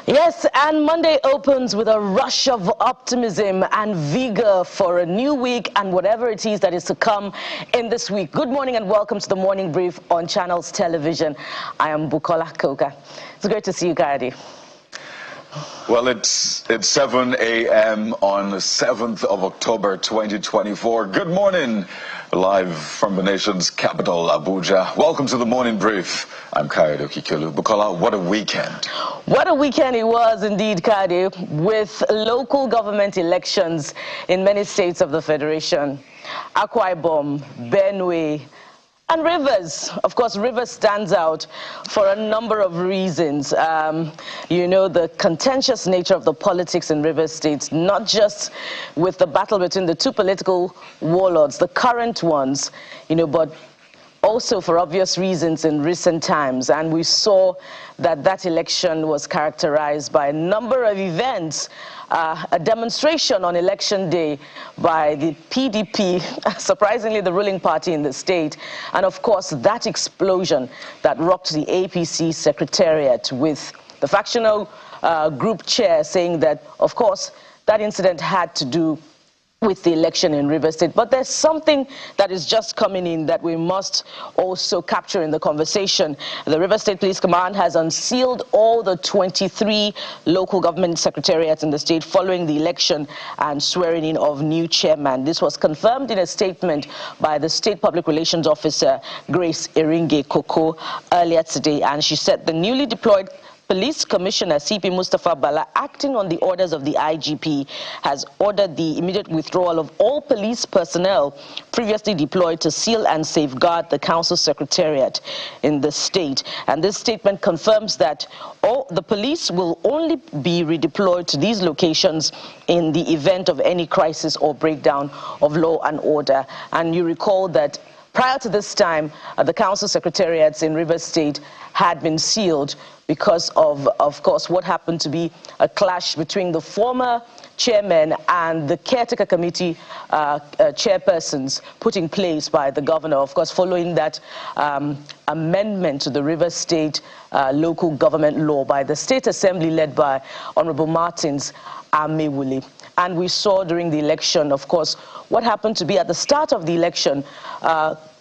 Yes, and Monday opens with a rush of optimism and vigor for a new week and whatever it is that is to come in this week. Good morning and welcome to the Morning Brief on Channels Television. I am Bukola Koka. It's great to see you, Kayode. Well, it's 7 a.m. on the 7th of October 2024. Good morning, live from the nation's capital, Abuja. Welcome to the Morning Brief. I'm Kayode Okikelu. Bukola, what a weekend. What a weekend it was indeed, Kayode, with local government elections in many states of the Federation. Akwa Ibom, Benue, and Rivers. Of course, Rivers stands out for a number of reasons. The contentious nature of the politics in Rivers State, not just with the battle between the two political warlords, the current ones, but also for obvious reasons in recent times. And we saw that election was characterized by a number of events. A demonstration on election day by the PDP, surprisingly the ruling party in the state, and of course that explosion that rocked the APC secretariat with the factional group chair saying that, of course, that incident had to do with the election in Rivers State. But there's something that is just coming in that we must also capture in the conversation. The Rivers State Police Command has unsealed all the 23 local government secretariats in the state following the election and swearing in of new chairman. This was confirmed in a statement by the State Public Relations Officer, Grace Eringe Koko, earlier today. And she said the newly deployed Police Commissioner CP Mustafa Bala, acting on the orders of the IGP, has ordered the immediate withdrawal of all police personnel previously deployed to seal and safeguard the council secretariat in the state. And this statement confirms that all the police will only be redeployed to these locations in the event of any crisis or breakdown of law and order. And you recall that prior to this time, the council secretariats in Rivers State had been sealed because of course, what happened to be a clash between the former chairman and the caretaker committee chairpersons put in place by the governor, of course, following that amendment to the Rivers State local government law by the State Assembly led by Honorable Martins Amewule. And we saw during the election, of course, what happened to be at the start of the election,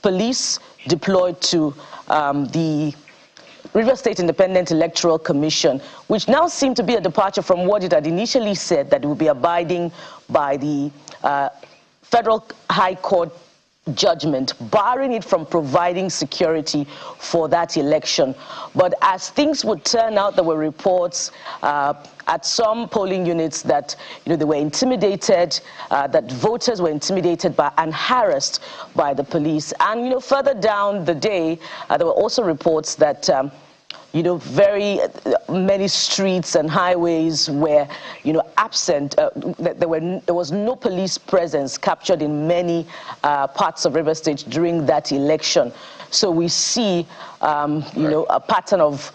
police deployed to the Rivers State Independent Electoral Commission, which now seemed to be a departure from what it had initially said, that it would be abiding by the Federal High Court judgment, barring it from providing security for that election. But as things would turn out, there were reports at some polling units that they were intimidated, that voters were intimidated by and harassed by the police. And further down the day, there were also reports that very many streets and highways were, absent. There was no police presence captured in many parts of Rivers State during that election. So we see, a pattern of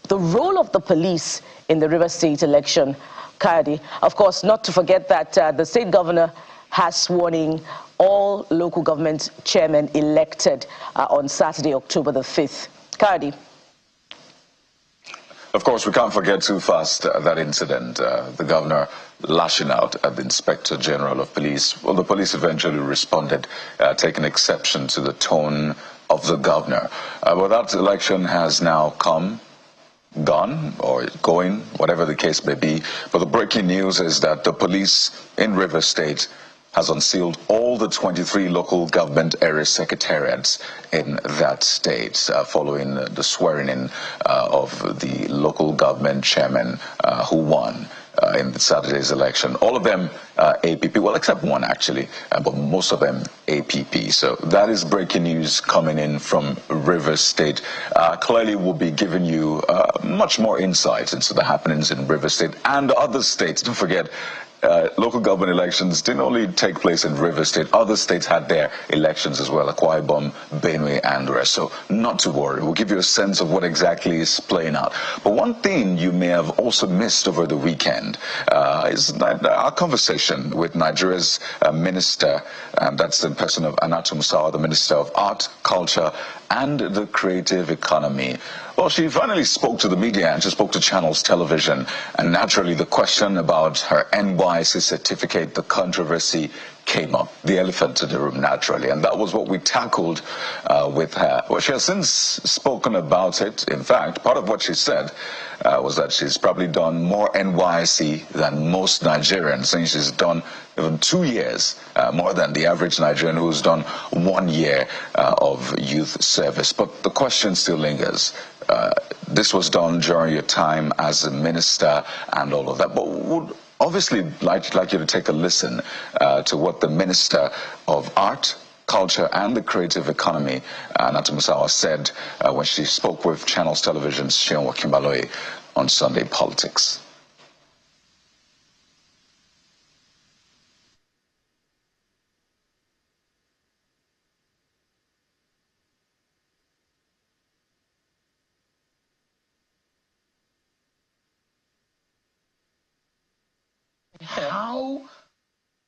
the role of the police in the Rivers State election. Kayode, of course, not to forget that the state governor has sworn in all local government chairmen elected on Saturday, October the 5th. Kayode. Of course, we can't forget too fast that incident, the governor lashing out at the Inspector General of Police. Well, the police eventually responded, taking exception to the tone of the governor. But that election has now gone, or going, whatever the case may be. But the breaking news is that the police in Rivers State has unsealed all the 23 local government area secretariats in that state following the swearing-in of the local government chairman who won in Saturday's election. All of them APP, well, except one actually, but most of them APP. So that is breaking news coming in from Rivers State. Clearly, we'll be giving you much more insights into the happenings in Rivers State and other states. Don't forget, local government elections didn't only take place in Rivers State. Other states had their elections as well, Akwa Ibom, Benue, and the rest. So not to worry. We'll give you a sense of what exactly is playing out. But one thing you may have also missed over the weekend is our conversation with Nigeria's minister, and that's the person of Anatu Musawa, the Minister of Art, Culture, and the creative economy. Well, she finally spoke to the media and she spoke to Channels Television. And naturally, the question about her NYSC certificate, the controversy came up. The elephant in the room, naturally. And that was what we tackled with her. Well, she has since spoken about it. In fact, part of what she said was that she's probably done more NYSC than most Nigerians, saying she's done even 2 years more than the average Nigerian who's done 1 year of youth service. But the question still lingers. This was done during your time as a minister and all of that. But would obviously like you to take a listen to what the Minister of Art, Culture and the Creative Economy, Nata Musawa, said when she spoke with Channels Television's Seun Wakimbaloye on Sunday Politics. How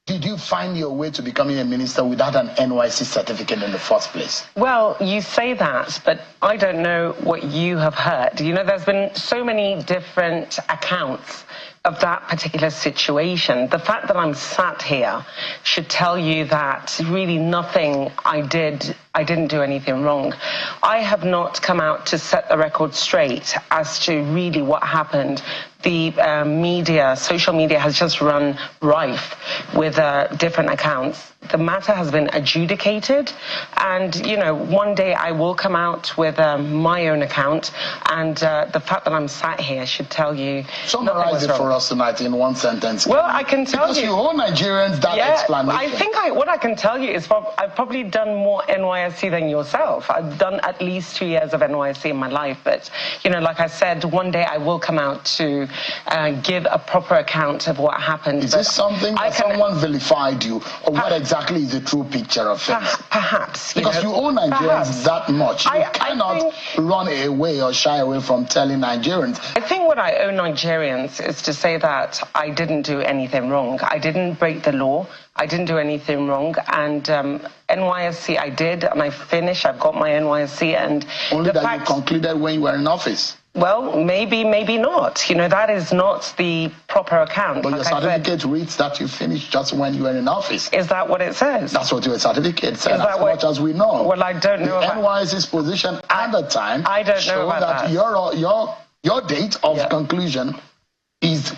did you find your way to becoming a minister without an NYSC certificate in the first place? Well, you say that, but I don't know what you have heard. You know, there's been so many different accounts of that particular situation. The fact that I'm sat here should tell you that really nothing I didn't do anything wrong. I have not come out to set the record straight as to really what happened. The media, social media has just run rife with different accounts. The matter has been adjudicated, and you know, one day I will come out with my own account, and the fact that I'm sat here should tell you. Summarize it for us tonight in one sentence. Well, I can tell because you owe Nigerians that explanation. I think what I can tell you is I've probably done more NYSC than yourself. I've done at least 2 years of NYSC in my life, but you know, like I said, one day I will come out to give a proper account of what happened. Is this something that someone vilified you, or what exactly is the true picture of things? Perhaps. Because you owe Nigerians that much. You cannot run away or shy away from telling Nigerians. I think what I owe Nigerians is to say that I didn't do anything wrong. I didn't break the law. I didn't do anything wrong, and NYSC I did, and I finished. I've got my NYSC, and only that you concluded when you were in office. Well, maybe not. You know, that is not the proper account. But your certificate reads that you finished just when you were in office. Is that what it says? That's what your certificate says, as much as we know. Well, I don't know the NYSC's position at the time. I don't know about that. Your date of conclusion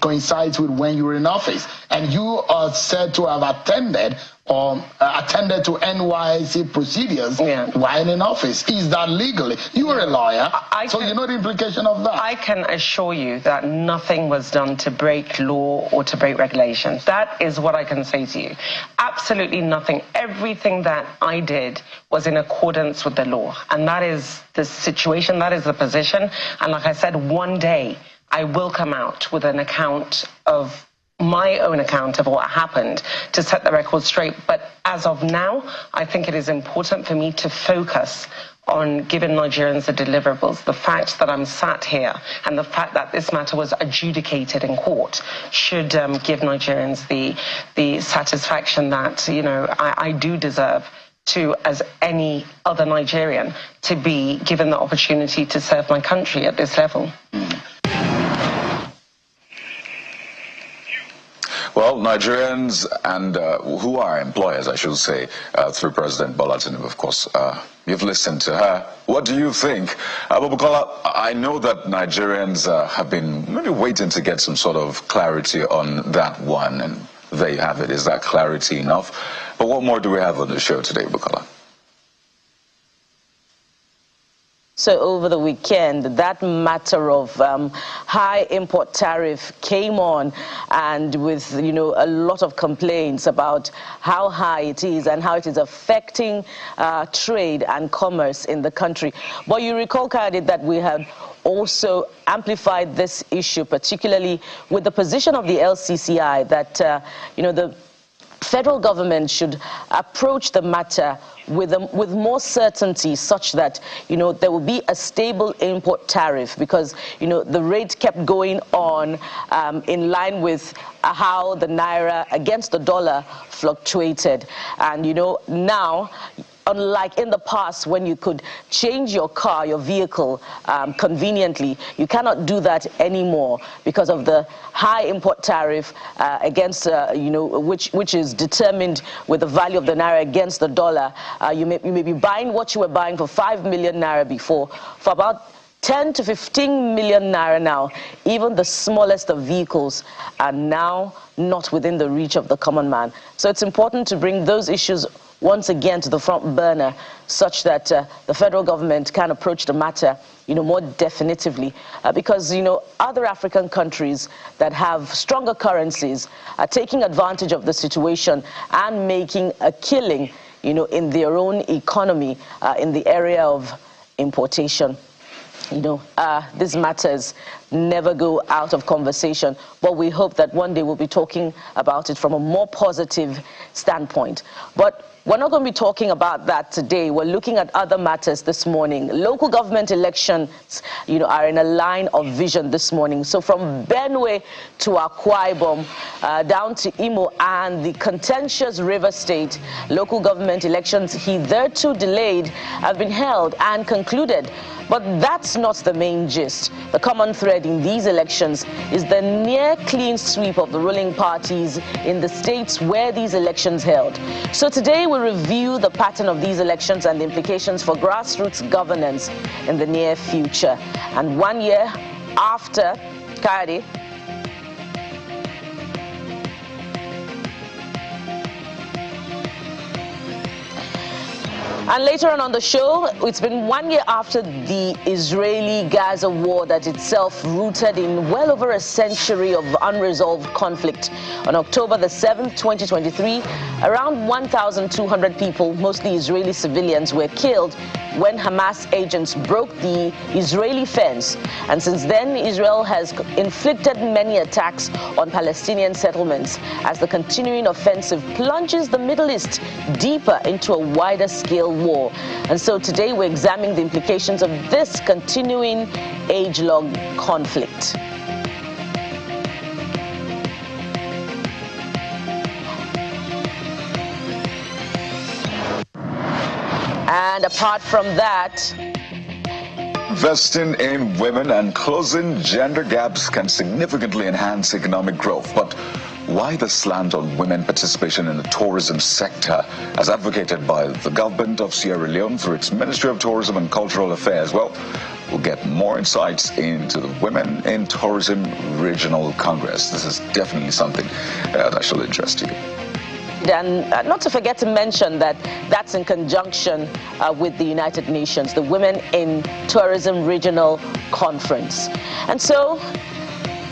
coincides with when you were in office, and you are said to have attended to NYSC procedures while in office. Is that legally? You were a lawyer, so you know the implication of that. I can assure you that nothing was done to break law or to break regulations. That is what I can say to you. Absolutely nothing. Everything that I did was in accordance with the law, and that is the situation, that is the position. And like I said, one day I will come out with an account of my own account of what happened to set the record straight. But as of now, I think it is important for me to focus on giving Nigerians the deliverables. The fact that I'm sat here and the fact that this matter was adjudicated in court should give Nigerians the satisfaction that, you know, I do deserve to, as any other Nigerian, to be given the opportunity to serve my country at this level. Well, Nigerians and who are employers, I should say, through President Bola Tinubu, of course, you've listened to her. What do you think? Bukola, I know that Nigerians have been maybe waiting to get some sort of clarity on that one, and there you have it. Is that clarity enough? But what more do we have on the show today, Bukola? So over the weekend, that matter of high import tariff came on, and with, you know, a lot of complaints about how high it is and how it is affecting trade and commerce in the country. But you recall, Kadi, that we had also amplified this issue, particularly with the position of the LCCI that, you know, the federal government should approach the matter with more certainty, such that, you know, there will be a stable import tariff, because, you know, the rate kept going on in line with how the naira against the dollar fluctuated. And, you know, now unlike in the past when you could change your car, your vehicle, conveniently, you cannot do that anymore because of the high import tariff against, which is determined with the value of the naira against the dollar. You may be buying what you were buying for 5 million naira before for about 10 to 15 million naira now. Even the smallest of vehicles are now not within the reach of the common man. So it's important to bring those issues once again to the front burner, such that the federal government can approach the matter, more definitively, because, other African countries that have stronger currencies are taking advantage of the situation and making a killing, in their own economy, in the area of importation. These matters never go out of conversation, but we hope that one day we'll be talking about it from a more positive standpoint. But we're not going to be talking about that today. We're looking at other matters this morning. Local government elections, are in a line of vision this morning. So from Benue to Akwa Ibom, down to Imo and the contentious River State, local government elections hitherto delayed have been held and concluded. But that's not the main gist. The common thread in these elections is the near clean sweep of the ruling parties in the states where these elections held. So today we review the pattern of these elections and the implications for grassroots governance in the near future. And 1 year after, Kayode, and later on the show, it's been 1 year after the Israeli-Gaza war that itself rooted in well over a century of unresolved conflict. On October the 7th, 2023, around 1,200 people, mostly Israeli civilians, were killed when Hamas agents broke the Israeli fence. And since then, Israel has inflicted many attacks on Palestinian settlements as the continuing offensive plunges the Middle East deeper into a wider scale war. And so today we're examining the implications of this continuing age-long conflict. And apart from that, investing in women and closing gender gaps can significantly enhance economic growth. But why the slant on women participation in the tourism sector, as advocated by the government of Sierra Leone through its Ministry of Tourism and Cultural Affairs? Well, we'll get more insights into the Women in Tourism Regional Congress. This is definitely something that shall interest you. And not to forget to mention that that's in conjunction with the United Nations, the Women in Tourism Regional Conference. And so,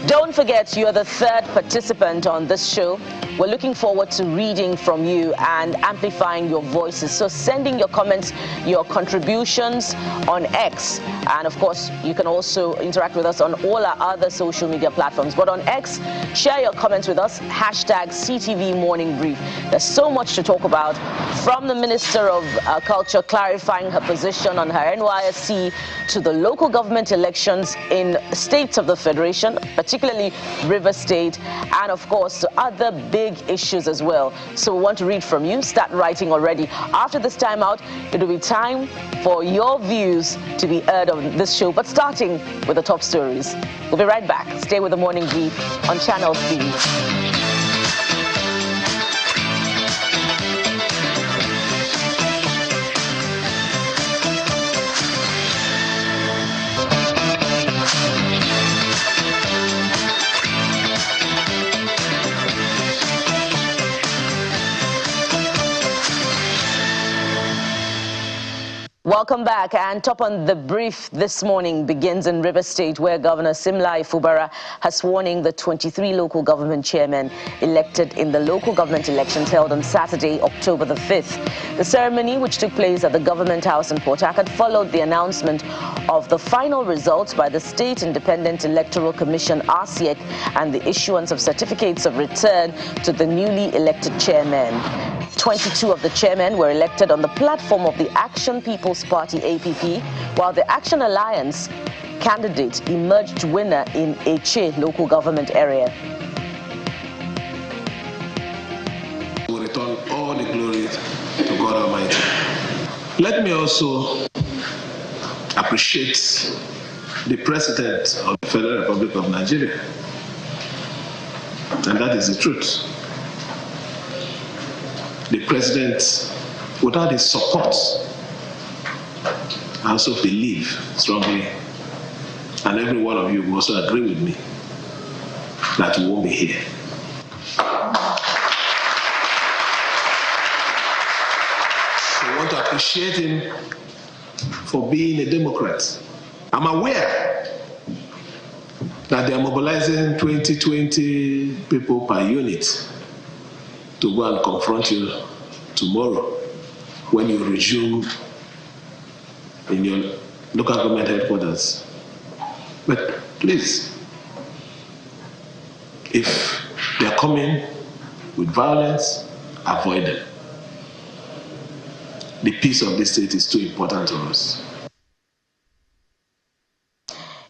don't forget, you're the third participant on this show. We're looking forward to reading from you and amplifying your voices. So sending your comments, your contributions on X. And of course, you can also interact with us on all our other social media platforms. But on X, share your comments with us, #CTV Morning Brief. There's so much to talk about, from the Minister of Culture clarifying her position on her NYSC to the local government elections in states of the Federation, particularly River State, and of course to other big issues as well. So we want to read from you. Start writing already. After this time out, it will be time for your views to be heard on this show, but starting with the top stories. We'll be right back. Stay with the Morning Brief on Channel 3. Welcome back, and top on the brief this morning begins in River State, where Governor Simlai Fubara has sworn in the 23 local government chairmen elected in the local government elections held on Saturday, October the 5th. The ceremony, which took place at the Government House in Port Harcourt, followed the announcement of the final results by the State Independent Electoral Commission, RCEC, and the issuance of certificates of return to the newly elected chairmen. 22 of the chairmen were elected on the platform of the Action People's Party, APP, while the Action Alliance candidate emerged winner in Eche local government area. We return all the glory to God Almighty. Let me also appreciate the President of the Federal Republic of Nigeria. And that is the truth. The President, without his support, I also believe strongly, and every one of you will also agree with me, that we won't be here. So I want to appreciate him for being a Democrat. I'm aware that they are mobilizing 20 people per unit to go and confront you tomorrow when you resume in your local government headquarters. But please, if they are coming with violence, avoid them. The peace of this state is too important to us.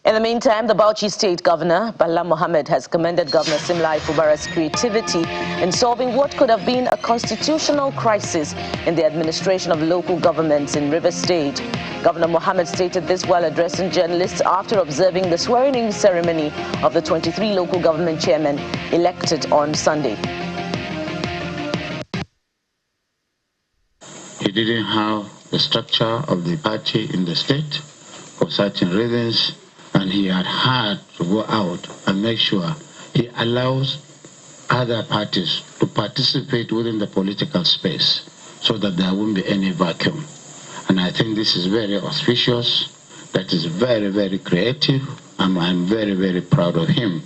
In the meantime, the Bauchi State Governor, Bala Mohammed, has commended Governor Simlai Fubara's creativity in solving what could have been a constitutional crisis in the administration of local governments in Rivers State. Governor Mohammed stated this while addressing journalists after observing the swearing-in ceremony of the 23 local government chairmen elected on Sunday. He didn't have the structure of the party in the state for certain reasons, and he had to go out and make sure he allows other parties to participate within the political space so that there won't be any vacuum. And I think this is very auspicious, that is very, very creative, and I'm very, very proud of him.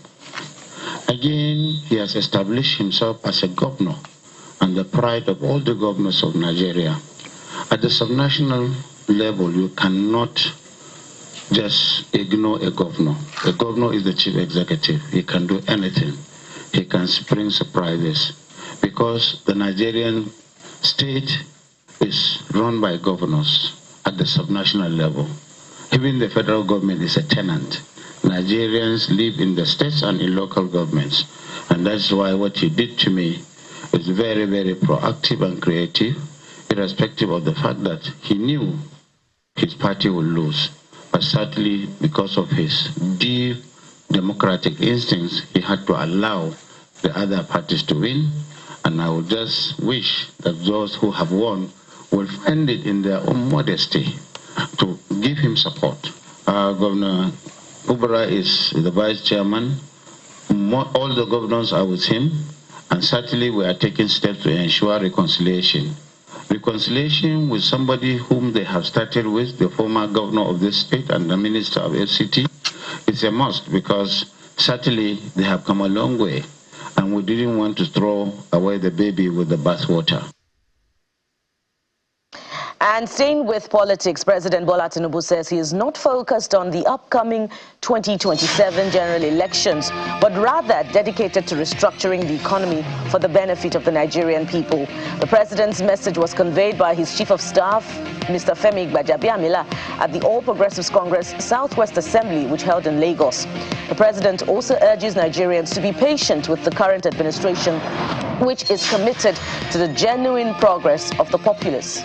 Again, he has established himself as a governor and the pride of all the governors of Nigeria. At the subnational level, you cannot just ignore a governor. A governor is the chief executive. He can do anything. He can spring surprises because the Nigerian state is run by governors at the subnational level. Even the federal government is a tenant. Nigerians live in the states and in local governments. And that's why what he did to me is very, very proactive and creative, irrespective of the fact that he knew his party would lose. But certainly, because of his deep democratic instincts, he had to allow the other parties to win. And I would just wish that those who have won will find it in their own modesty to give him support. Governor Ubara is the vice chairman. All the governors are with him. And certainly, we are taking steps to ensure reconciliation. Reconciliation with somebody whom they have started with, the former governor of this state and the minister of FCT, is a must because certainly they have come a long way and we didn't want to throw away the baby with the bathwater. And staying with politics, President Bola Tinubu says he is not focused on the upcoming 2027 general elections, but rather dedicated to restructuring the economy for the benefit of the Nigerian people. The president's message was conveyed by his chief of staff, Mr. Femi Gbajabiamila, at the All Progressives Congress Southwest Assembly, which held in Lagos. The president also urges Nigerians to be patient with the current administration, which is committed to the genuine progress of the populace.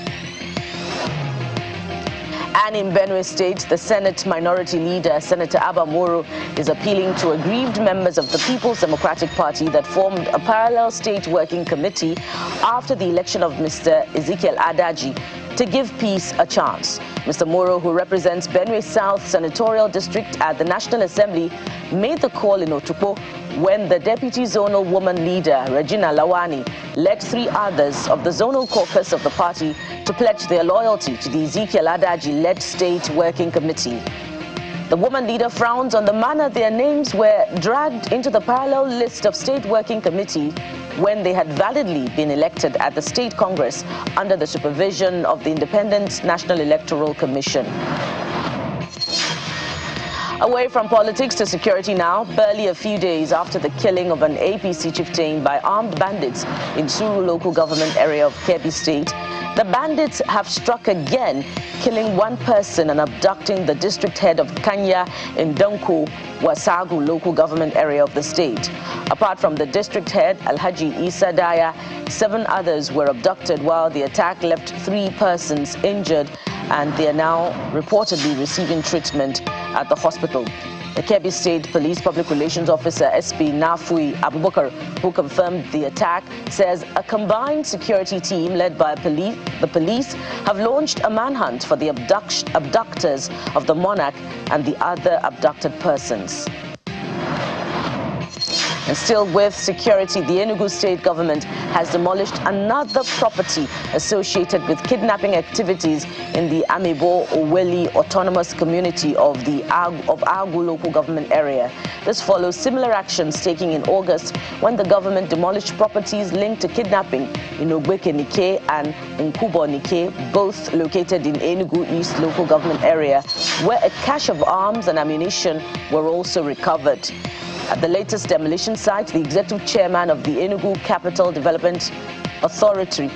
And in Benue State, the Senate Minority Leader, Senator Abba Moro, is appealing to aggrieved members of the People's Democratic Party that formed a parallel state working committee after the election of Mr. Ezekiel Adaji to give peace a chance. Mr. Moro, who represents Benue South Senatorial District at the National Assembly, made the call in Otukpo when the Deputy Zonal Woman Leader, Regina Lawani, led 3 others of the Zonal Caucus of the party to pledge their loyalty to the Ezekiel Adaji-led State Working Committee. The woman leader frowns on the manner their names were dragged into the parallel list of State Working Committee when they had validly been elected at the State Congress under the supervision of the Independent National Electoral Commission. Away from politics to security now, barely a few days after the killing of an APC chieftain by armed bandits in Suru local government area of Kebbi State, the bandits have struck again, killing one person and abducting the district head of Kanya in Danko, Wasagu local government area of the state. Apart from the district head, Alhaji Isa Daya, 7 others were abducted, while the attack left 3 persons injured, and they are now reportedly receiving treatment at the hospital. The Kebbi State Police Public Relations Officer SP Nafui Abubakar, who confirmed the attack, says a combined security team led by the police have launched a manhunt for the abductors of the monarch and the other abducted persons. And still with security, the Enugu state government has demolished another property associated with kidnapping activities in the Amebo Oweli autonomous community of Agu local government area. This follows similar actions taken in August when the government demolished properties linked to kidnapping in Ogbeke Nike and Nkubo Nike, both located in Enugu East local government area, where a cache of arms and ammunition were also recovered. At the latest demolition site, the executive chairman of the Enugu Capital Development Authority,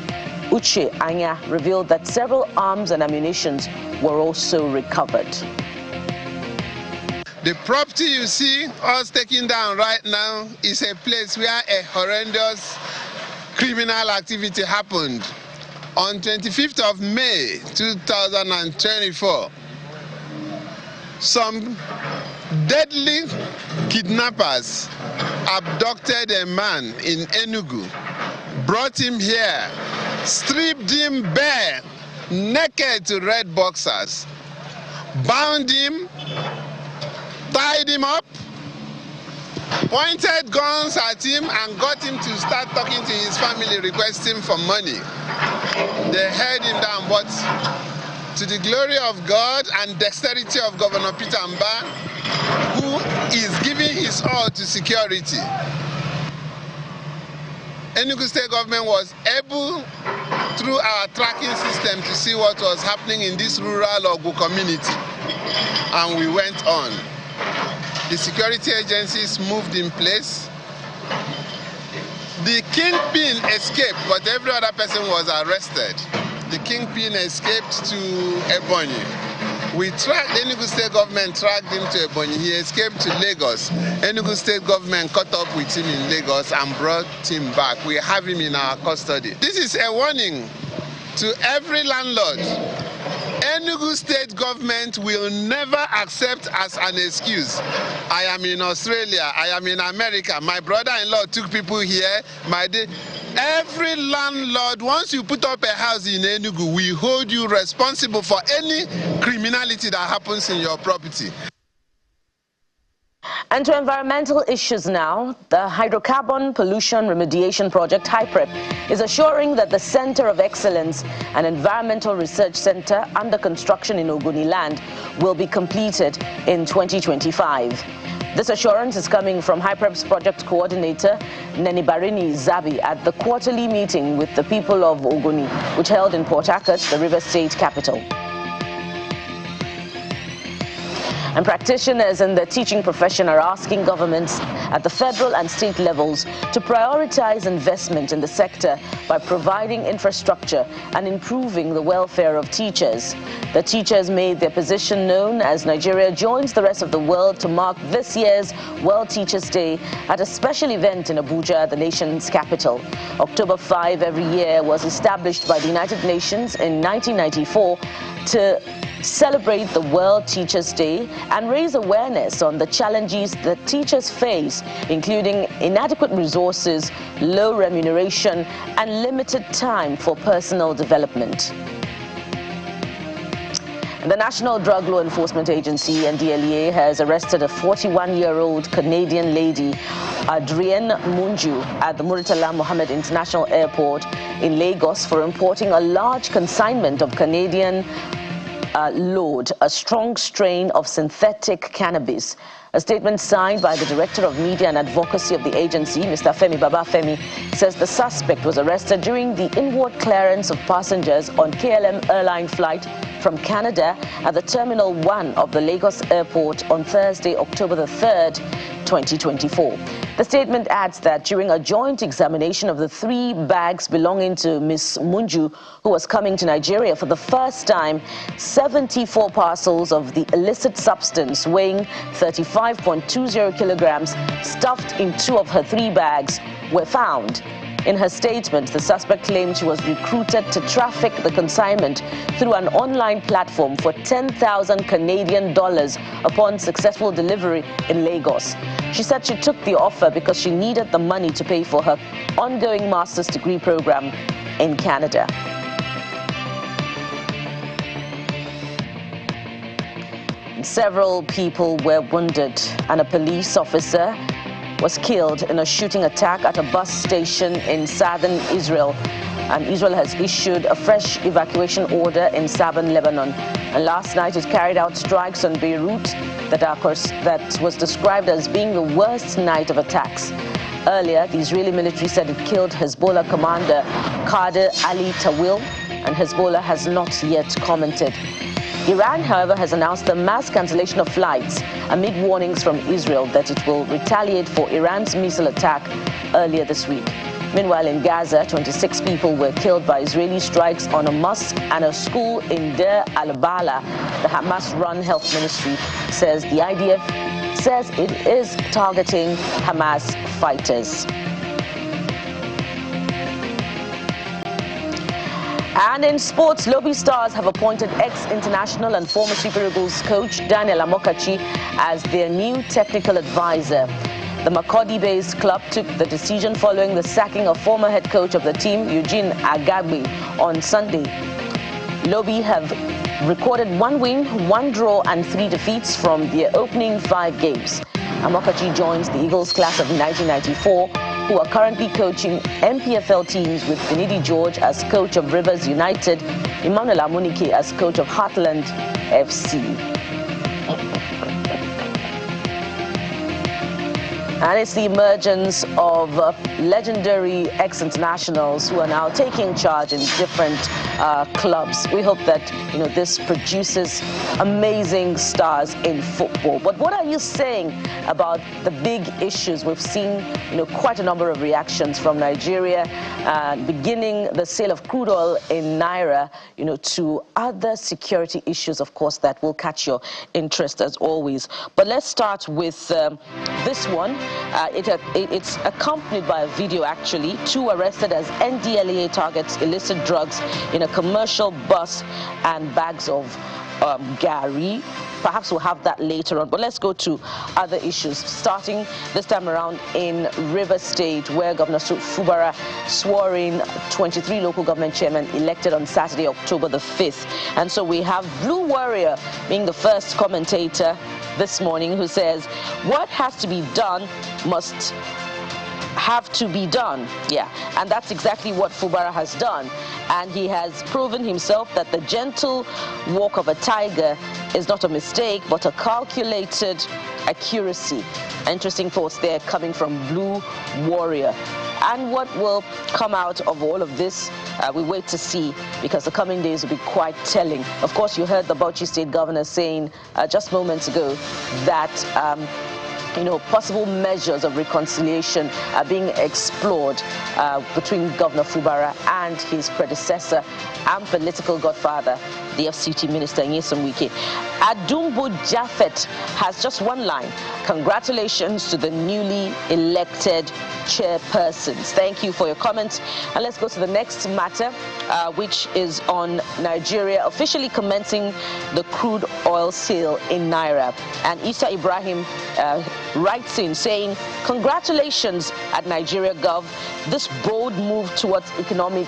Uche Anya, revealed that several arms and ammunition were also recovered. The property you see us taking down right now is a place where a horrendous criminal activity happened. On 25th of May 2024, some deadly kidnappers abducted a man in Enugu, brought him here, stripped him bare, naked to red boxers, bound him, tied him up, pointed guns at him and got him to start talking to his family, requesting for money. They held him down, but to the glory of God and dexterity of Governor Peter Mba, who is giving his all to security, Enugu State government was able, through our tracking system, to see what was happening in this rural Ogu community, and we went on. The security agencies moved in place. The kingpin escaped, but every other person was arrested. The kingpin escaped to Ebonyi. We tracked, the Enugu State government tracked him to Ebonyi. He escaped to Lagos. Enugu State government caught up with him in Lagos and brought him back. We have him in our custody. This is a warning to every landlord. Enugu State government will never accept as an excuse. I am in Australia, I am in America, my brother-in-law took people here, every landlord, once you put up a house in Enugu, we hold you responsible for any criminality that happens in your property. And to environmental issues now, the Hydrocarbon Pollution Remediation Project, HYPREP, is assuring that the Center of Excellence and Environmental Research Center under construction in Ogoniland will be completed in 2025. This assurance is coming from HYPREP's project coordinator, Nenibarini Zabi, at the quarterly meeting with the people of Ogoni, which held in Port Harcourt, the River State capital. And practitioners in the teaching profession are asking governments at the federal and state levels to prioritize investment in the sector by providing infrastructure and improving the welfare of teachers. The teachers made their position known as Nigeria joins the rest of the world to mark this year's World Teachers' Day at a special event in Abuja, the nation's capital. October 5 every year was established by the United Nations in 1994 to celebrate the World Teachers' Day and raise awareness on the challenges that teachers face, including inadequate resources, low remuneration, and limited time for personal development. The National Drug Law Enforcement Agency, NDLEA, has arrested a 41-year-old Canadian lady, Adrienne Munju, at the Muritala Mohammed International Airport in Lagos for importing a large consignment of Canadian load, a strong strain of synthetic cannabis. A statement signed by the Director of Media and Advocacy of the agency, Mr. Femi Babafemi, says the suspect was arrested during the inward clearance of passengers on KLM airline flight from Canada at the Terminal 1 of the Lagos Airport on Thursday, October the 3rd, 2024. The statement adds that during a joint examination of the 3 bags belonging to Ms. Munju, who was coming to Nigeria for the first time, 74 parcels of the illicit substance weighing 35.20 kilograms stuffed in 2 of her 3 bags were found. In her statement, the suspect claimed she was recruited to traffic the consignment through an online platform for 10,000 Canadian dollars upon successful delivery in Lagos. She said she took the offer because she needed the money to pay for her ongoing master's degree program in Canada. Several people were wounded and a police officer was killed in a shooting attack at a bus station in southern Israel. And Israel has issued a fresh evacuation order in southern Lebanon. And last night it carried out strikes on Beirut that was described as being the worst night of attacks. Earlier, the Israeli military said it killed Hezbollah commander Kader Ali Tawil, and Hezbollah has not yet commented. Iran, however, has announced the mass cancellation of flights amid warnings from Israel that it will retaliate for Iran's missile attack earlier this week. Meanwhile, in Gaza, 26 people were killed by Israeli strikes on a mosque and a school in Deir al-Bala. The Hamas-run health ministry says the IDF says it is targeting Hamas fighters. And in sports, Lobby Stars have appointed ex-international and former Super Eagles coach Daniel Amokachi as their new technical advisor. The Makurdi-based club took the decision following the sacking of former head coach of the team, Eugene Agagbe, on Sunday. Lobby have recorded 1 win, 1 draw and 3 defeats from their opening 5 games. Amokachi joins the Eagles class of 1994, who are currently coaching MPFL teams with Benidi George as coach of Rivers United, Emmanuel Amunike as coach of Heartland FC. And it's the emergence of legendary ex-internationals who are now taking charge in different clubs. We hope that this produces amazing stars in football. But what are you saying about the big issues? We've seen quite a number of reactions from Nigeria, beginning the sale of crude oil in Naira, to other security issues, of course, that will catch your interest as always. But let's start with this one. It's accompanied by a video, actually. 2 arrested as NDLEA targets illicit drugs in a commercial bus and bags of Gary. Perhaps we'll have that later on, but let's go to other issues, starting this time around in Rivers State, where Governor Fubara swore in 23 local government chairmen elected on Saturday, October the 5th. And so we have Blue Warrior being the first commentator this morning, who says what has to be done must have to be done. Yeah, and that's exactly what Fubara has done. And he has proven himself that the gentle walk of a tiger is not a mistake, but a calculated accuracy. Interesting thoughts there coming from Blue Warrior. And what will come out of all of this, we wait to see, because the coming days will be quite telling. Of course, you heard the Bauchi State Governor saying just moments ago that possible measures of reconciliation are being explored between Governor Fubara and his predecessor and political godfather, the FCT Minister Nyesom Wike. Adumbo Japheth has just one line: congratulations to the newly elected chairpersons. Thank you for your comments. And let's go to the next matter, which is on Nigeria officially commencing the crude oil sale in Naira. And Isa Ibrahim writes in saying, congratulations at Nigeria Gov. This bold move towards economic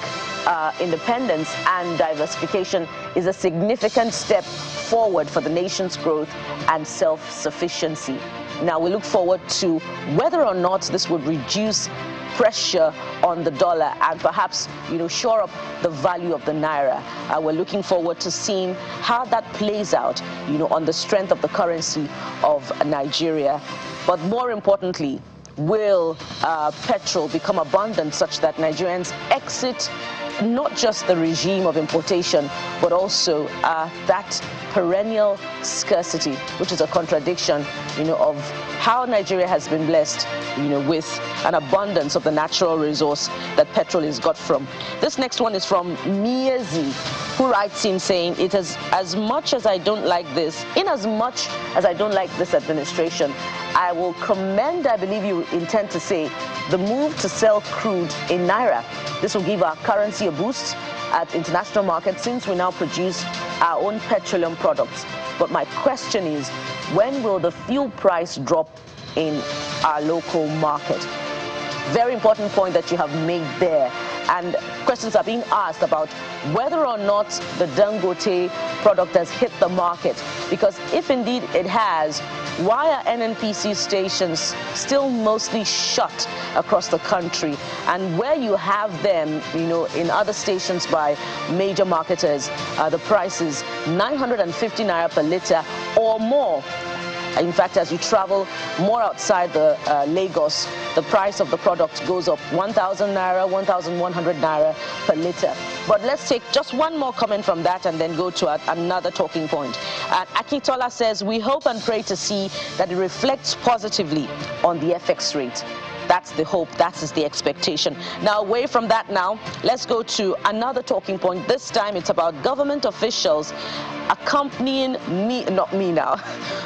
independence and diversification is a significant step forward for the nation's growth and self-sufficiency. Now we look forward to whether or not this would reduce pressure on the dollar and perhaps, shore up the value of the naira. We're looking forward to seeing how that plays out, on the strength of the currency of Nigeria. But more importantly, will petrol become abundant such that Nigerians exit not just the regime of importation, but also that perennial scarcity, which is a contradiction, of how Nigeria has been blessed, with an abundance of the natural resource that petrol is got from. This next one is from Miezi, who writes in saying, "It is as much as I don't like this, in as much as I don't like this administration, I will commend, I believe you intend to say, the move to sell crude in naira. This will give our currency a boost at international markets since we now produce our own petroleum products. But my question is, when will the fuel price drop in our local market?" Very important point that you have made there. And questions are being asked about whether or not the Dangote product has hit the market. Because if indeed it has, why are NNPC stations still mostly shut across the country? And where you have them, in other stations by major marketers, the price is 950 naira per litre or more. In fact, as you travel more outside the Lagos, the price of the product goes up 1,000 naira, 1,100 naira per litre. But let's take just one more comment from that and then go to another talking point. Akintola says, "We hope and pray to see that it reflects positively on the FX rate." That's the hope, that is the expectation. Now, away from that now, let's go to another talking point. This time it's about government officials accompanying me, not me now,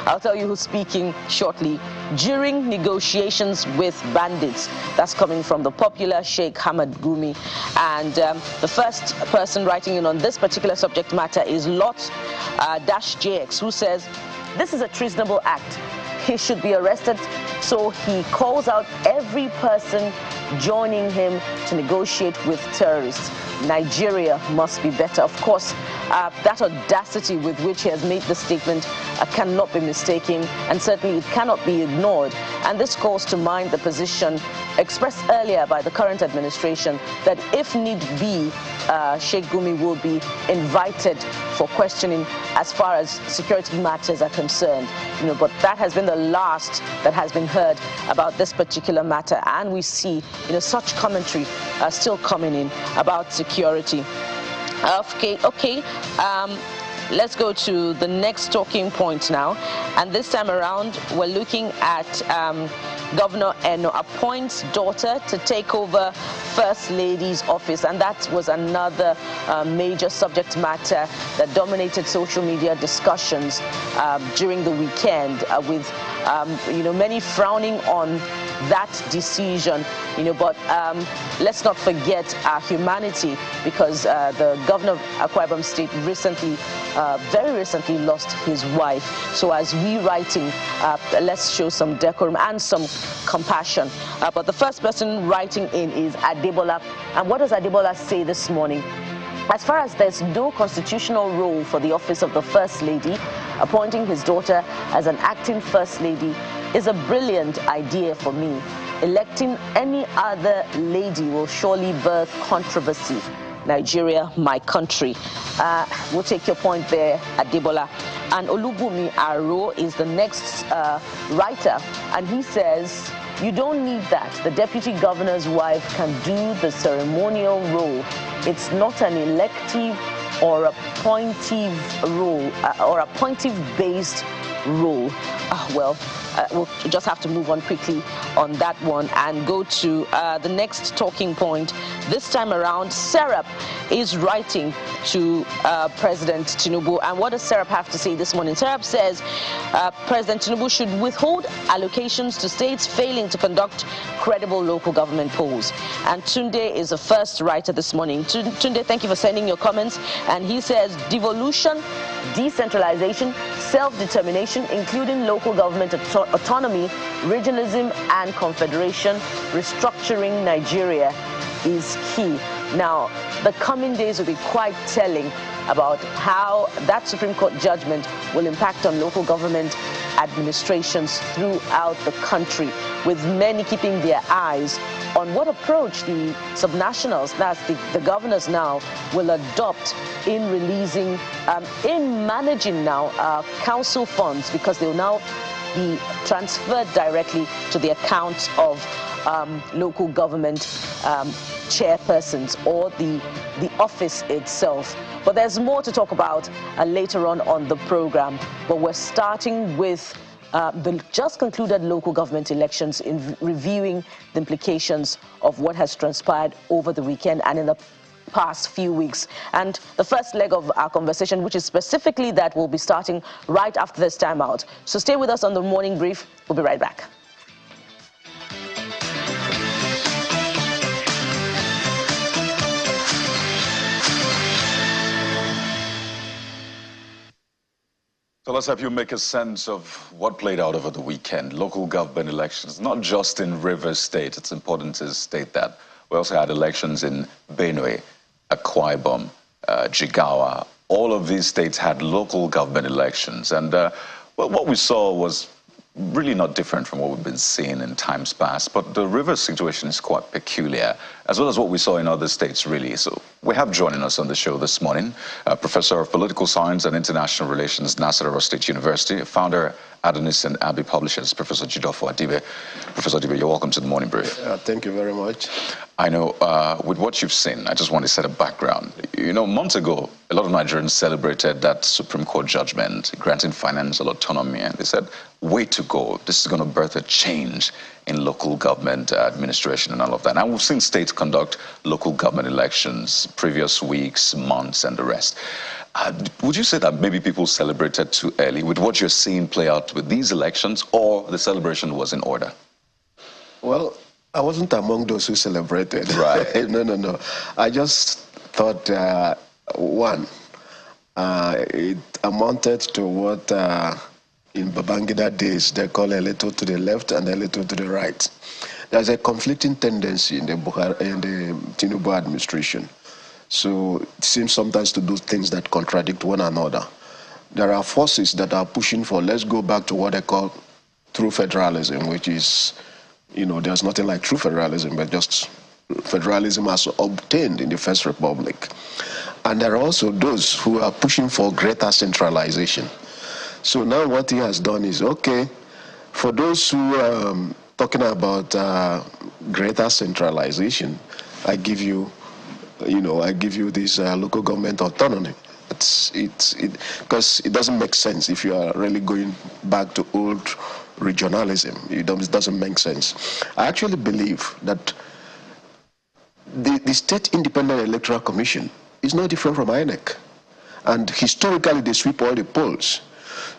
I'll tell you who's speaking shortly, during negotiations with bandits. That's coming from the popular Sheikh Hamad Gumi. And the first person writing in on this particular subject matter is Lot-JX, who says, "This is a treasonable act. He should be arrested." So he calls out every person joining him to negotiate with terrorists. Nigeria must be better. Of course, that audacity with which he has made the statement cannot be mistaken, and certainly it cannot be ignored. And this calls to mind the position expressed earlier by the current administration that if need be, Sheikh Gumi will be invited for questioning as far as security matters are concerned. But that has been the last that has been heard about this particular matter, and we see such commentary still coming in about security. Okay. Let's go to the next talking point now, and this time around we're looking at Governor Eno appoints daughter to take over First Lady's office, and that was another major subject matter that dominated social media discussions during the weekend, with many frowning on that decision, but let's not forget our humanity, because the governor of Akwa Ibom State very recently lost his wife. So as we writing, let's show some decorum and some compassion. But the first person writing in is Adebola. And what does Adebola say this morning? As far as there's no constitutional role for the office of the First Lady, appointing his daughter as an acting First Lady is a brilliant idea for me. Electing any other lady will surely birth controversy. Nigeria, my country. We'll take your point there, Adebola. And Olubumi Aro is the next writer, and he says, "You don't need that. The deputy governor's wife can do the ceremonial role. It's not an elective or appointive role, or appointive-based role." We'll just have to move on quickly on that one and go to the next talking point. This time around, Serap is writing to President Tinubu. And what does Serap have to say this morning? Serap says President Tinubu should withhold allocations to states failing to conduct credible local government polls. And Tunde is the first writer this morning. Tunde, thank you for sending your comments. And he says devolution, decentralization, self-determination, including local government autonomy, regionalism, and confederation, restructuring Nigeria is key. Now, the coming days will be quite telling about how that Supreme Court judgment will impact on local government administrations throughout the country, with many keeping their eyes on what approach the subnationals, that's the governors now, will adopt in releasing, in managing now council funds, because they will now be transferred directly to the accounts of local government chairpersons or the office itself. But there's more to talk about later on the program. But we're starting with the just concluded local government elections, in reviewing the implications of what has transpired over the weekend and in the past few weeks. And the first leg of our conversation, which is specifically that, will be starting right after this timeout. So stay with us on the morning brief. We'll be right back. So let's have you make a sense of what played out over the weekend. Local government elections, not just in Rivers State. It's important to state that. We also had elections in Benue, Akwa Ibom, Jigawa. All of these states had local government elections. And well, what we saw was really not different from what we've been seeing in times past. But the Rivers situation is quite peculiar, as well as what we saw in other states, really. So we have joining us on the show this morning, Professor of Political Science and International Relations, Nasarawa State University, founder, Adonis and Abbey Publishers, Professor Jidofo Adibe. Professor Adibe, you're welcome to the morning brief. Thank you very much. I know, with what you've seen, I just want to set a background. You know, months ago, a lot of Nigerians celebrated that Supreme Court judgment granting financial autonomy, and they said, way to go. This is going to birth a change in local government administration and all of that. And we've seen states conduct local government elections previous weeks, months, and the rest. Would you say that maybe people celebrated too early with what you're seeing play out with these elections, or the celebration was in order? Well, I wasn't among those who celebrated. Right. No. I just thought, one, it amounted to what in Babangida days they call a little to the left and a little to the right. There's a conflicting tendency in the Tinubu administration. So it seems sometimes to do things that contradict one another. There are forces that are pushing for, let's go back to what they call true federalism, which is, you know, there's nothing like true federalism, but just federalism as obtained in the First Republic. And there are also those who are pushing for greater centralization. So now what he has done is, okay, for those who are talking about greater centralization, I give you this local government autonomy. Because it doesn't make sense if you are really going back to old regionalism. It doesn't make sense. I actually believe that the State Independent Electoral Commission is no different from INEC. And historically, they sweep all the polls.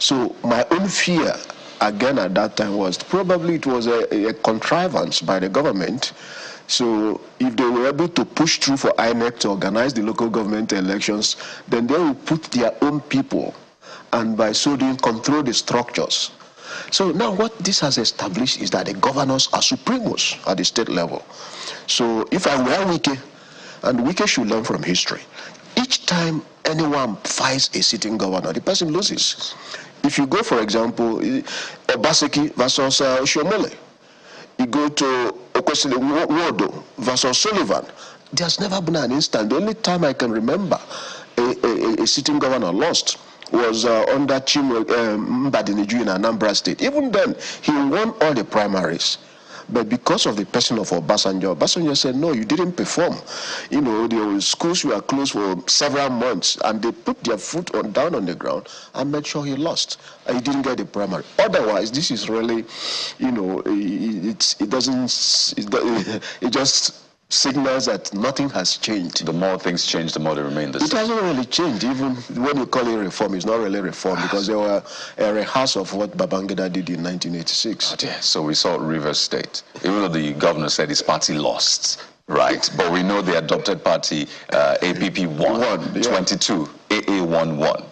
So my own fear, again at that time, was probably it was a contrivance by the government. So if they were able to push through for INEC to organize the local government elections, then they will put their own people, and by so doing control the structures. So now what this has established is that the governors are supremos at the state level. So if I were Wike, and Wike should learn from history, each time anyone fights a sitting governor, the person loses. If you go, for example, Obaseki versus Shomole, you go to Wodo versus Sullivan, there's never been an instant. The only time I can remember a sitting governor lost was under Chinwe Mbadiniju in Anambra State. Even then, he won all the primaries. But because of the person of Obasanjo said, no, you didn't perform. You know, the schools were closed for several months, and they put their foot down on the ground and made sure he lost. And he didn't get the primary. Otherwise, this is really, you know, it just signals that nothing has changed. The more things change, the more they remain the same. It hasn't really changed. Even when you call it reform, it's not really reform, because they were a rehearsal of what Babangida did in 1986. Oh dear. So we saw Rivers State. Even though the governor said his party lost, right? But we know the adopted party, APP won, 22, AA won 1.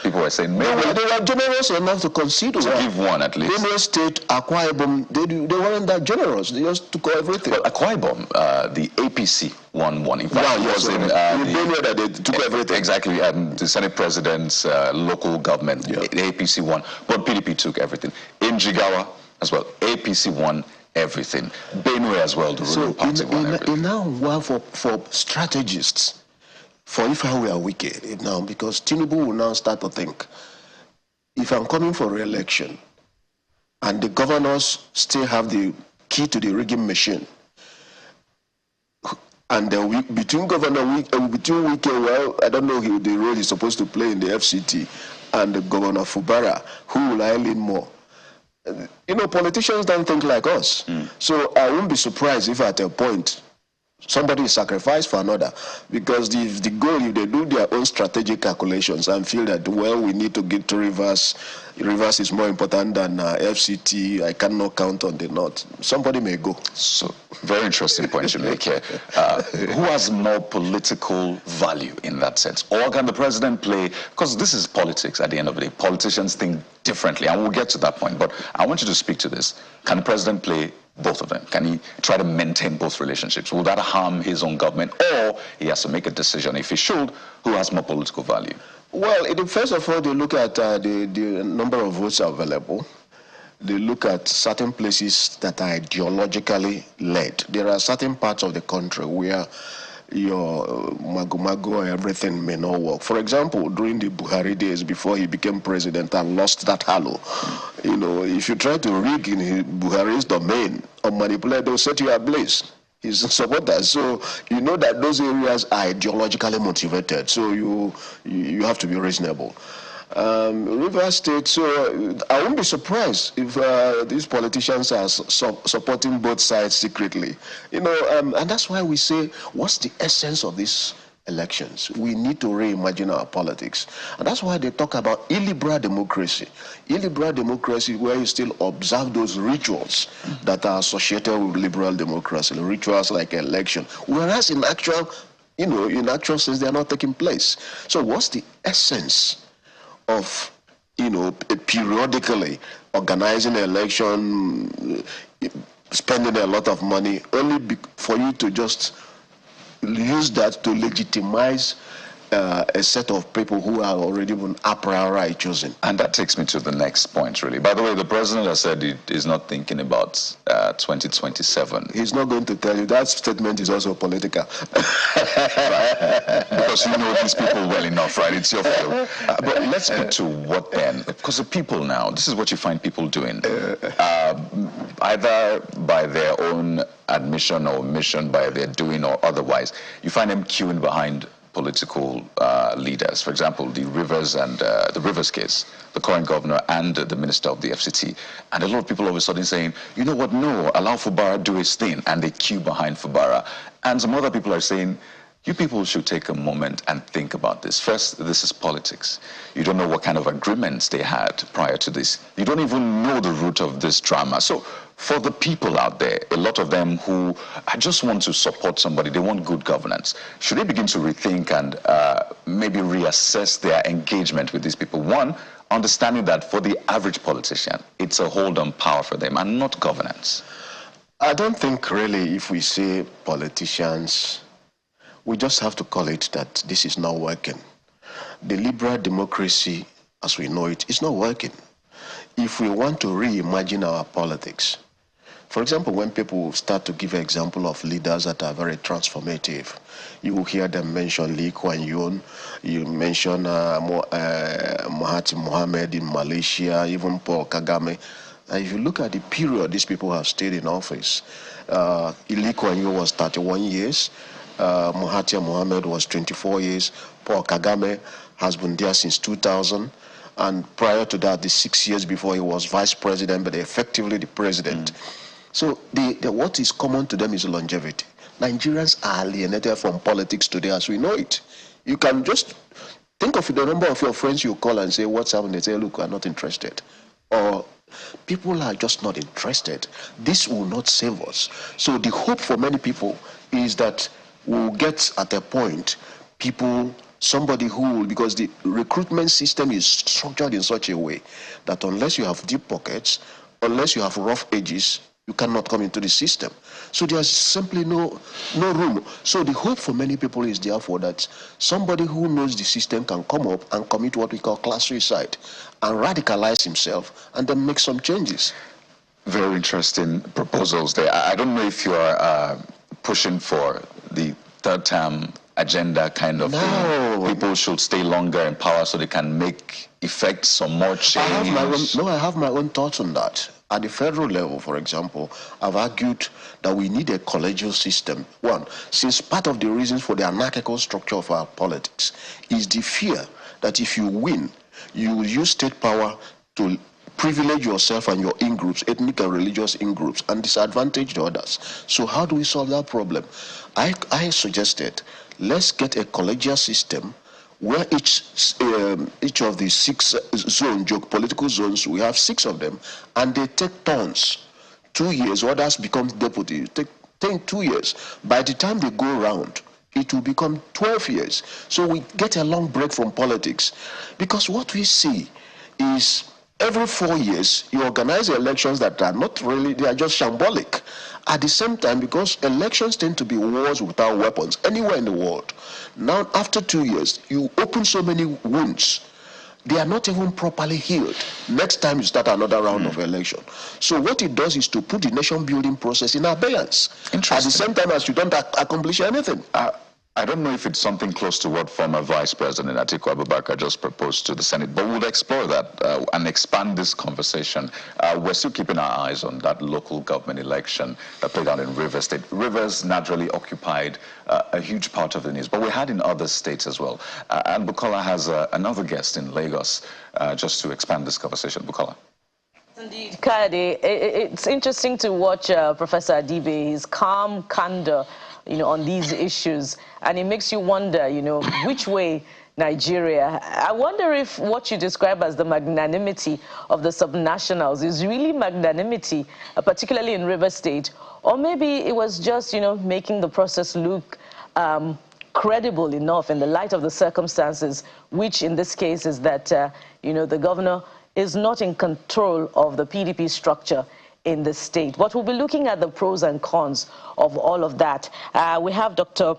People were saying they were generous enough to consider to give one at least. Benue State, Akwa Ibom, they weren't that generous. They just took everything. Well, Akwa Ibom, the APC won one. In fact, it was in Benue that they took everything. Exactly, the Senate President's local government, the APC won, but PDP took everything. In Jigawa as well, APC won everything. Benue as well, the ruling party won everything. Now, for strategists, for if I were wicked now, because Tinubu will now start to think, if I'm coming for re-election, and the governors still have the key to the rigging machine, and between Wike, well, I don't know the role he's supposed to play in the FCT, and the Governor Fubara, who will I lean more? You know, politicians don't think like us. So I won't be surprised if at a point somebody is sacrificed for another, because the goal, if they do their own strategic calculations and feel that, well, we need to get to Rivers is more important than FCT, I cannot count on the North, somebody may go. So, very interesting point you make here. Who has more political value in that sense? Or can the president play, because this is politics at the end of the day, politicians think differently, and we'll get to that point, but I want you to speak to this. Can the president play both of them? Can he try to maintain both relationships? Will that harm his own government? Or he has to make a decision, if he should, who has more political value? Well, first of all, they look at the number of votes available. They look at certain places that are ideologically led. There are certain parts of the country where your mago everything may not work. For example, during the Buhari days before he became president and lost that halo, you know, if you try to rig in Buhari's domain or manipulate, they'll set you ablaze. His supporters. So you know that those areas are ideologically motivated. So you have to be reasonable. River State, so I won't be surprised if these politicians are supporting both sides secretly. You know, and that's why we say, what's the essence of these elections? We need to reimagine our politics. And that's why they talk about illiberal democracy. Illiberal democracy, where you still observe those rituals that are associated with liberal democracy, rituals like election. Whereas in actual sense, they are not taking place. So what's the essence of, periodically organizing an election, spending a lot of money, only for you to just use that to legitimize a set of people who are already a priori chosen. And that takes me to the next point, really. By the way, the president has said he is not thinking about 2027. He's not going to tell you. That statement is also political. Right. Because you know these people well enough, right? It's your field. But let's get to what then? Because the people now, this is what you find people doing. Either by their own admission or omission, by their doing or otherwise, you find them queuing behind political leaders. For example, the Rivers case, the current governor and the minister of the FCT. And a lot of people all of a sudden saying, you know what, no, allow Fubara do his thing. And they queue behind Fubara. And some other people are saying, you people should take a moment and think about this. First, this is politics. You don't know what kind of agreements they had prior to this. You don't even know the root of this drama. So for the people out there, a lot of them who just want to support somebody, they want good governance, should they begin to rethink and maybe reassess their engagement with these people? One, understanding that for the average politician, it's a hold on power for them and not governance. I don't think really if we say politicians, we just have to call it that this is not working. The liberal democracy, as we know it, is not working. If we want to reimagine our politics, for example, when people start to give an example of leaders that are very transformative, you will hear them mention Lee Kuan Yew, you mention Mahathir Mohamad in Malaysia, even Paul Kagame. And if you look at the period these people have stayed in office, Lee Kuan Yew was 31 years, Mahathir Mohamad was 24 years, Paul Kagame has been there since 2000, and prior to that, the 6 years before, he was vice president, but effectively the president. So what is common to them is longevity. Nigerians are alienated from politics today as we know it. You can just think of the number of your friends you call and say, what's happening? They say, look, I'm not interested. Or people are just not interested. This will not save us. So the hope for many people is that we'll get at a point, people somebody who will, because the recruitment system is structured in such a way that unless you have deep pockets, unless you have rough edges, you cannot come into the system. So there's simply no room. So the hope for many people is therefore that somebody who knows the system can come up and commit what we call class suicide and radicalize himself and then make some changes. Very interesting proposals there. I don't know if you are pushing for the third term agenda kind of thing. People should stay longer in power so they can make effect some more change. I have my own thoughts on that. At the federal level, for example, I've argued that we need a collegial system. One, since part of the reasons for the anarchical structure of our politics is the fear that if you win, you will use state power to privilege yourself and your in-groups, ethnic and religious in-groups, and disadvantage the others. So how do we solve that problem? I suggested, let's get a collegial system where each of the 6 political zones, we have 6 of them, and they take turns, 2 years, others become deputy, take 2 years. By the time they go around, it will become 12 years. So we get a long break from politics. Because what we see is every 4 years, you organize elections that are not really, they are just shambolic. At the same time, because elections tend to be wars without weapons anywhere in the world. Now, after 2 years, you open so many wounds. They are not even properly healed. Next time you start another round of election. So what it does is to put the nation-building process in abeyance. At the same time as you don't accomplish anything. I don't know if it's something close to what former Vice President Atiku Abubakar just proposed to the Senate, but we'll explore that and expand this conversation. We're still keeping our eyes on that local government election that played out in Rivers State. Rivers naturally occupied a huge part of the news, but we had in other states as well. And Bukola has another guest in Lagos just to expand this conversation. Bukola. Indeed, Kade, it's interesting to watch Professor Adibe, his calm candor, on these issues, and it makes you wonder, which way Nigeria. I wonder if what you describe as the magnanimity of the subnationals is really magnanimity, particularly in Rivers State, or maybe it was just, making the process look credible enough in the light of the circumstances, which in this case is that, the governor is not in control of the PDP structure in the state. But we'll be looking at the pros and cons of all of that. We have Dr.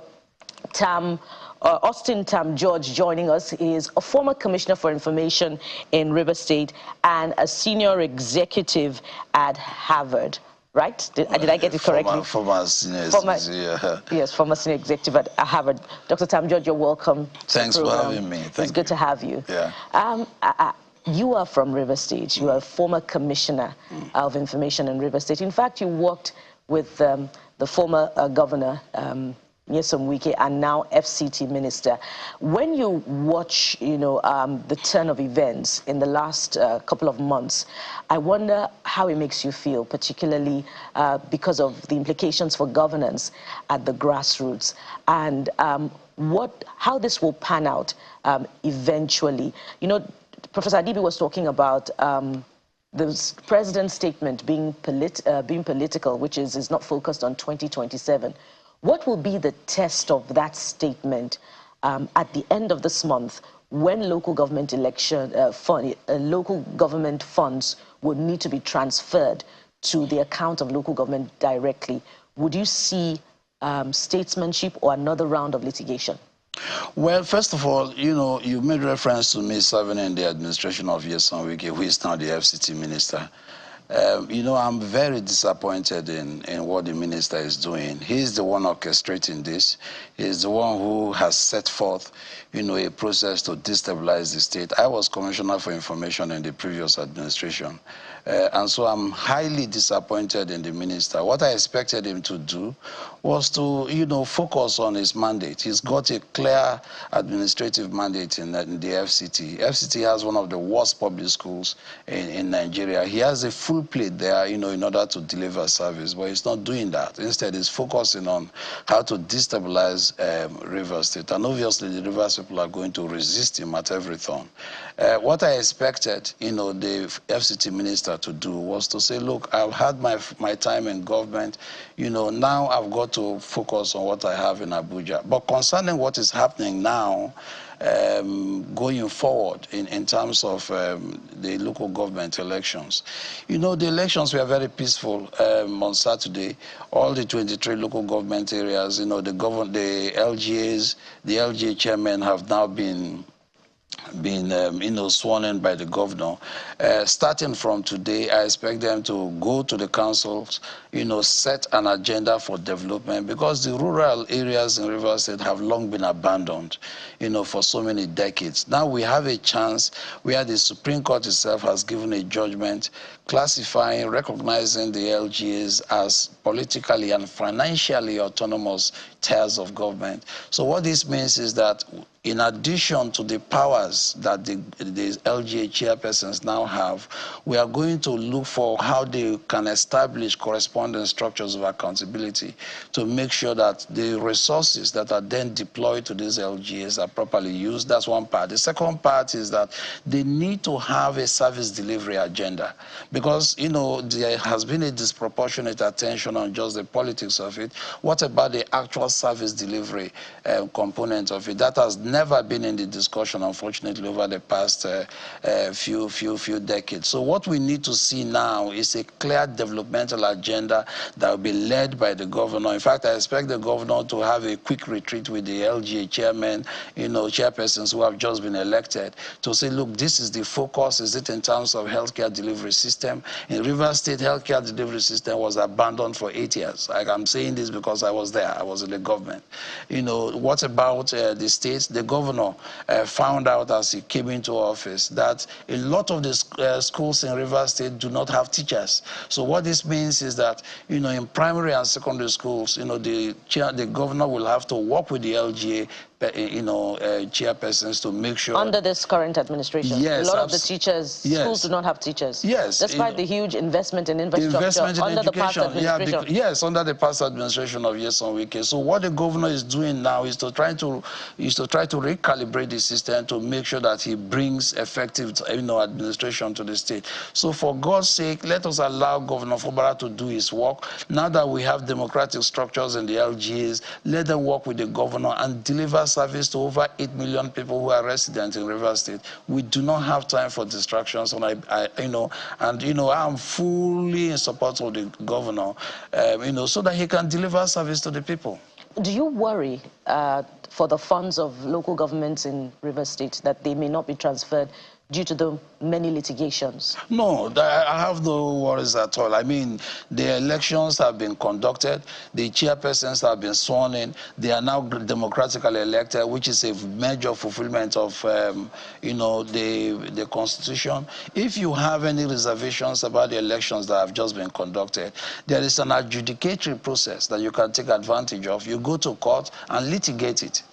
Austin Tam George joining us. He is a former commissioner for information in Rivers State and a senior executive at Harvard. Right? Did I get it correctly? Former senior executive. Yes, former senior executive at Harvard. Dr. Tam George, you're welcome. Thanks for having me. It's good to have you. Yeah. You are from Rivers State. You are a former commissioner of information in Rivers State. In fact, you worked with the former governor, Nyesom Wike, and now FCT minister. When you watch, the turn of events in the last couple of months, I wonder how it makes you feel, particularly because of the implications for governance at the grassroots, and how this will pan out eventually. Professor Adibi was talking about the president's statement being political, which is not focused on 2027. What will be the test of that statement at the end of this month, when local government local government funds would need to be transferred to the account of local government directly? Would you see statesmanship or another round of litigation? Well, first of all, you made reference to me serving in the administration of Nyesom Wike, who is now the FCT minister. I'm very disappointed in what the minister is doing. He's the one orchestrating this. He's the one who has set forth, a process to destabilize the state. I was commissioner for information in the previous administration. And so I'm highly disappointed in the minister. What I expected him to do was to, focus on his mandate. He's got a clear administrative mandate in the FCT. FCT has one of the worst public schools in Nigeria. He has a full plate there, in order to deliver service, but he's not doing that. Instead, he's focusing on how to destabilize Rivers State. And obviously, the Rivers people are going to resist him at every turn. What I expected, the FCT minister to do was to say, look, I've had my time in government, now I've got to focus on what I have in Abuja. But concerning what is happening now, going forward in terms of the local government elections. You know, the elections were very peaceful on Saturday. All the 23 local government areas, you know, the LGAs, the LGA chairmen have now been sworn in by the governor. Starting from today, I expect them to go to the councils, set an agenda for development, because the rural areas in Rivers State have long been abandoned, for so many decades. Now we have a chance where the Supreme Court itself has given a judgment classifying, recognizing the LGAs as politically and financially autonomous tiers of government. So what this means is that in addition to the powers that the LGA chairpersons now have, we are going to look for how they can establish corresponding structures of accountability to make sure that the resources that are then deployed to these LGAs are properly used. That's one part. The second part is that they need to have a service delivery agenda, because, there has been a disproportionate attention on just the politics of it. What about the actual service delivery component of it? That has never been in the discussion, unfortunately, over the past few decades. So what we need to see now is a clear developmental agenda that will be led by the governor. In fact, I expect the governor to have a quick retreat with the LGA chairmen, chairpersons who have just been elected, to say, look, this is the focus. Is it in terms of healthcare delivery system? In Rivers State, healthcare delivery system was abandoned for 8 years. I'm saying this because I was there. I was in the government. What about the states? The governor found out as he came into office that a lot of the schools in Rivers State do not have teachers. So what this means is that, in primary and secondary schools, the governor will have to work with the LGA chairpersons to make sure. Under this current administration, yes, a lot of the teachers, yes, schools do not have teachers. Yes. Despite the huge investment in infrastructure under the past administration. Yes, under the past administration of Nyesom Wike. So what the governor is doing now is to try to recalibrate the system to make sure that he brings effective administration to the state. So for God's sake, let us allow Governor Fubara to do his work. Now that we have democratic structures in the LGAs, let them work with the governor and deliver service to over 8 million people who are resident in Rivers State. We do not have time for distractions, and I'm fully in support of the governor, so that he can deliver service to the people. Do you worry for the funds of local governments in Rivers State that they may not be transferred due to the many litigations? No, I have no worries at all. I mean, the elections have been conducted, the chairpersons have been sworn in, they are now democratically elected, which is a major fulfillment of, the Constitution. If you have any reservations about the elections that have just been conducted, there is an adjudicatory process that you can take advantage of. You go to court and litigate it.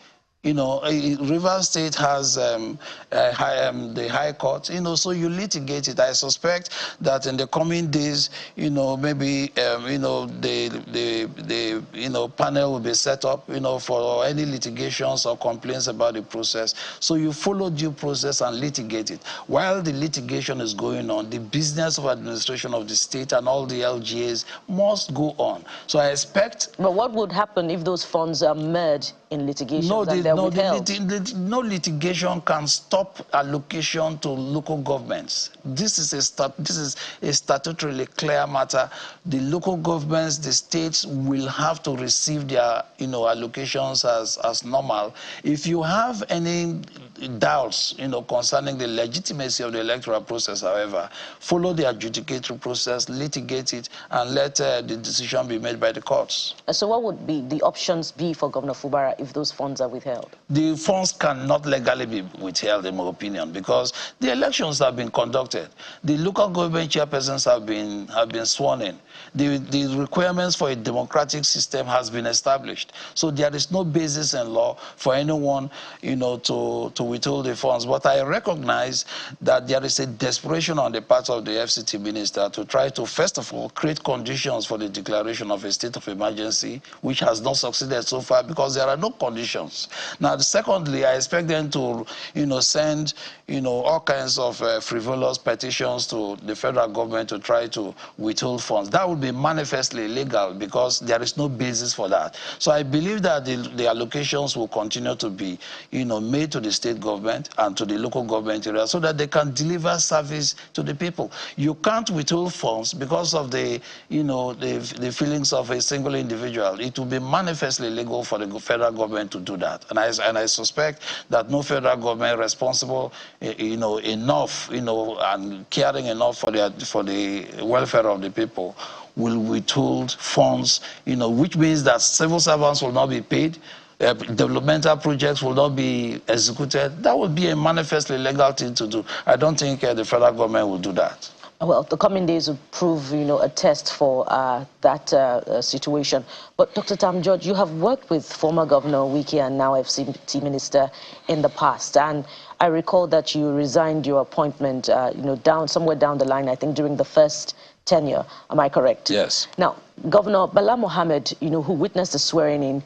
Rivers State has the High Court, so you litigate it. I suspect that in the coming days, maybe, the panel will be set up, for any litigations or complaints about the process. So you follow due process and litigate it. While the litigation is going on, the business of administration of the state and all the LGAs must go on. So I expect... But what would happen if those funds are merged in litigation? No litigation can stop allocation to local governments. This is a statutorily clear matter. The local governments, the states will have to receive their allocations as normal. If you have any doubts concerning the legitimacy of the electoral process, however, follow the adjudicatory process, litigate it, and let the decision be made by the courts. So what would be the options be for Governor Fubara if those funds are withheld? The funds cannot legally be withheld, in my opinion, because the elections have been conducted. The local government chairpersons have been sworn in. The requirements for a democratic system has been established. So there is no basis in law for anyone, to withhold the funds. But I recognize that there is a desperation on the part of the FCT minister to try to, first of all, create conditions for the declaration of a state of emergency, which has not succeeded so far because there are no conditions. Now, secondly, I expect them to, send, all kinds of frivolous petitions to the federal government to try to withhold funds. That would be manifestly illegal because there is no basis for that. So I believe that the allocations will continue to be, made to the state state government and to the local government area so that they can deliver service to the people. You can't withhold funds because of the, the feelings of a single individual. It will be manifestly illegal for the federal government to do that. And I suspect that no federal government responsible, enough, and caring enough for the welfare of the people will withhold funds, which means that civil servants will not be paid, developmental projects will not be executed. That would be a manifestly legal thing to do. I don't think the federal government will do that. Well, the coming days will prove, a test for that situation. But Dr. Tam George, you have worked with former Governor Wike and now FCT Minister in the past, and I recall that you resigned your appointment, somewhere down the line, I think during the first tenure. Am I correct? Yes. Now, Governor Bala Mohammed, who witnessed the swearing-in,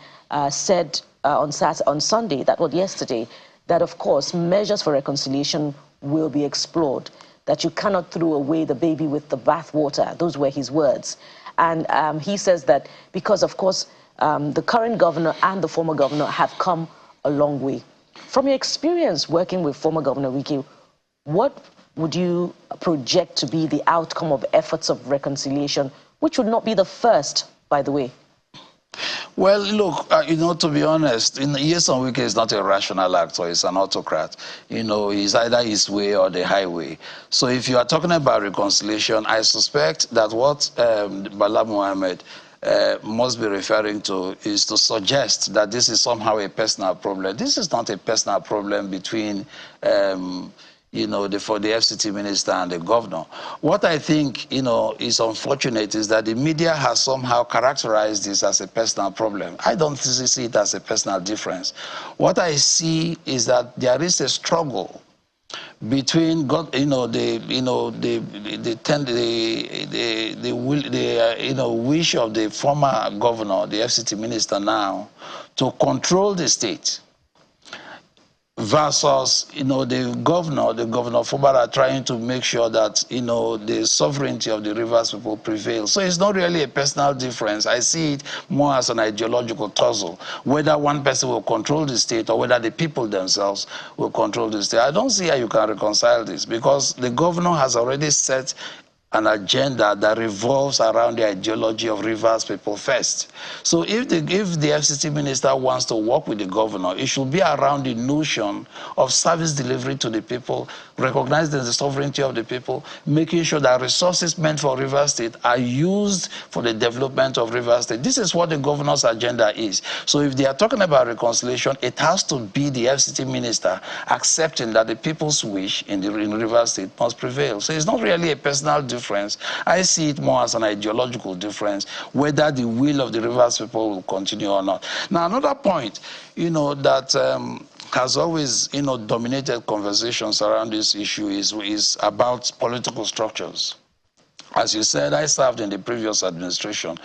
said on Sunday, that was yesterday, that of course measures for reconciliation will be explored, that you cannot throw away the baby with the bathwater. Those were his words. And he says that because, of course, the current governor and the former governor have come a long way. From your experience working with former Governor Wike, what would you project to be the outcome of efforts of reconciliation, which would not be the first, by the way? Well, look, to be honest, Nyesom Wike is not a rational actor. He's an autocrat. He's either his way or the highway. So if you are talking about reconciliation, I suspect that what Bala Mohammed must be referring to is to suggest that this is somehow a personal problem. This is not a personal problem between for the FCT minister and the governor. What I think, is unfortunate is that the media has somehow characterized this as a personal problem. I don't see it as a personal difference. What I see is that there is a struggle between wish of the former governor, the FCT minister now, to control the state, versus, the governor Fubara trying to make sure that, the sovereignty of the rivers people prevails. So it's not really a personal difference. I see it more as an ideological tussle, whether one person will control the state or whether the people themselves will control the state. I don't see how you can reconcile this, because the governor has already set an agenda that revolves around the ideology of rivers people first. So if the FCT minister wants to work with the governor, it should be around the notion of service delivery to the people, recognizing the sovereignty of the people, making sure that resources meant for River State are used for the development of River State. This is what the governor's agenda is. So if they are talking about reconciliation, it has to be the FCT minister accepting that the people's wish in River State must prevail. So it's not really a personal difference. I see it more as an ideological difference, whether the will of the Rivers people will continue or not. Now, another point, that has always, dominated conversations around this issue is about political structures. As you said, I served in the previous administration.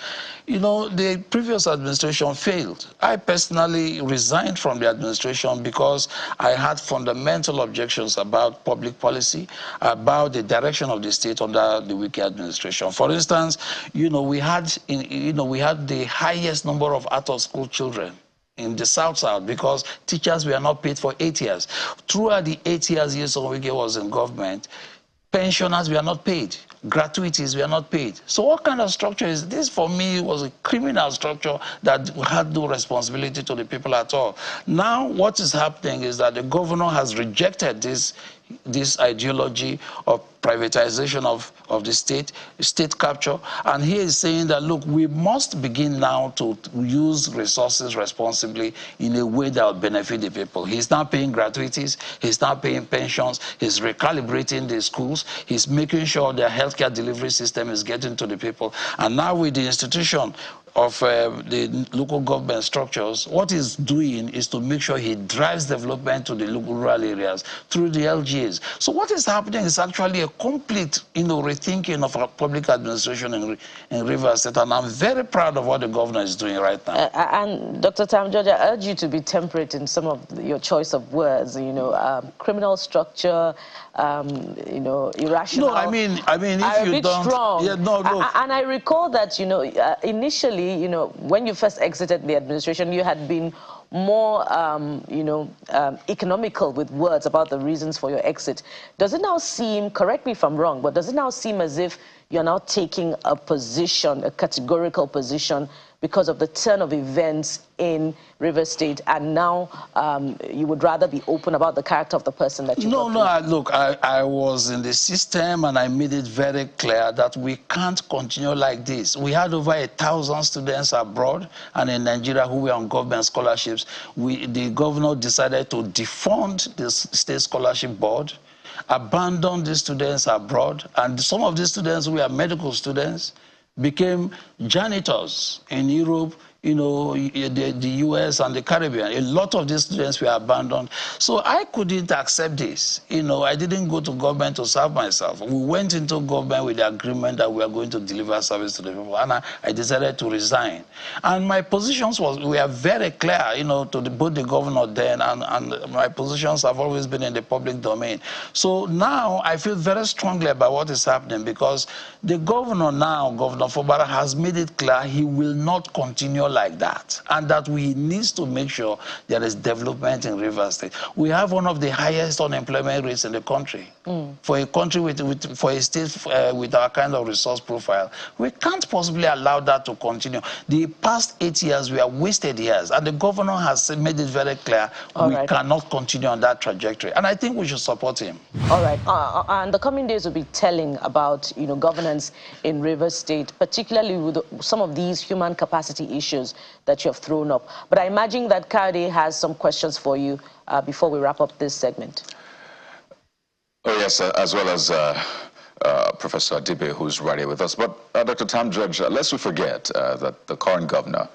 The previous administration failed. I personally resigned from the administration because I had fundamental objections about public policy, about the direction of the state under the Wike administration. For instance, we had the highest number of out-of-school children in the South because teachers were not paid for 8 years. Throughout the 8 years Nyesom Wike was in government, pensioners were not paid. Gratuities were not paid. So what kind of structure is this? For me, was a criminal structure that had no responsibility to the people at all. Now, what is happening is that the governor has rejected this ideology of privatization of the state capture, and he is saying that, look, we must begin now to use resources responsibly in a way that will benefit the people. He's now paying gratuities, he's now paying pensions, he's recalibrating the schools, he's making sure their healthcare delivery system is getting to the people. And now with the institution of the local government structures, what he's doing is to make sure he drives development to the local rural areas through the LGAs. So what is happening is actually a complete, rethinking of our public administration in Rivers State, and I'm very proud of what the governor is doing right now. And Dr. Tam George, I urge you to be temperate in some of your choice of words. Criminal structure, irrational. No, I mean, if you don't, strong. Yeah, no, look. And I recall that, initially, when you first exited the administration, you had been more, economical with words about the reasons for your exit, does it now seem, correct me if I'm wrong, but does it now seem as if you're now taking a position, a categorical position, because of the turn of events in Rivers State, and now you would rather be open about the character of the person that you look, I was in the system and I made it very clear that we can't continue like this. We had over 1,000 students abroad and in Nigeria who were on government scholarships. The governor decided to defund the state scholarship board, abandon these students abroad, and some of these students who were medical students became janitors in Europe, the US and the Caribbean. A lot of these students were abandoned. So I couldn't accept this. I didn't go to government to serve myself. We went into government with the agreement that we are going to deliver service to the people, and I decided to resign. And my positions were very clear, to both the governor then, and my positions have always been in the public domain. So now I feel very strongly about what is happening, because the governor now, Governor Fubara, has made it clear he will not continue like that, and that we needs to make sure there is development in Rivers State. We have one of the highest unemployment rates in the country. For a country for a state with our kind of resource profile, we can't possibly allow that to continue. The past 8 years were wasted years, and the governor has made it very clear we cannot continue on that trajectory, and I think we should support him. All right, and the coming days will be telling about governance in Rivers State, particularly with some of these human capacity issues that you have thrown up. But I imagine that Kade has some questions for you before we wrap up this segment. Oh, yes, as well as Professor Adibe, who's right here with us. But Dr. Tam Judge, lest we forget that the current governor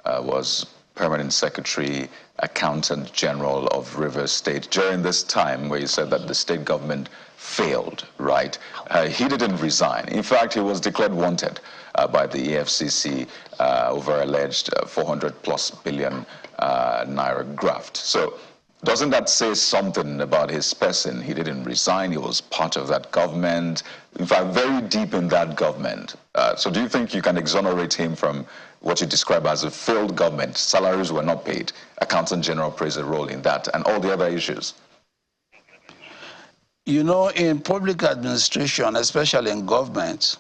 was Permanent Secretary, Accountant General of Rivers State during this time where you said that the state government failed, right? He didn't resign. In fact, he was declared wanted by the EFCC over alleged 400+ billion naira graft. So doesn't that say something about his person? He didn't resign. He was part of that government, in fact, very deep in that government. So do you think you can exonerate him from what you describe as a failed government? Salaries were not paid. Accountant General plays a role in that, and all the other issues. In public administration, especially in government,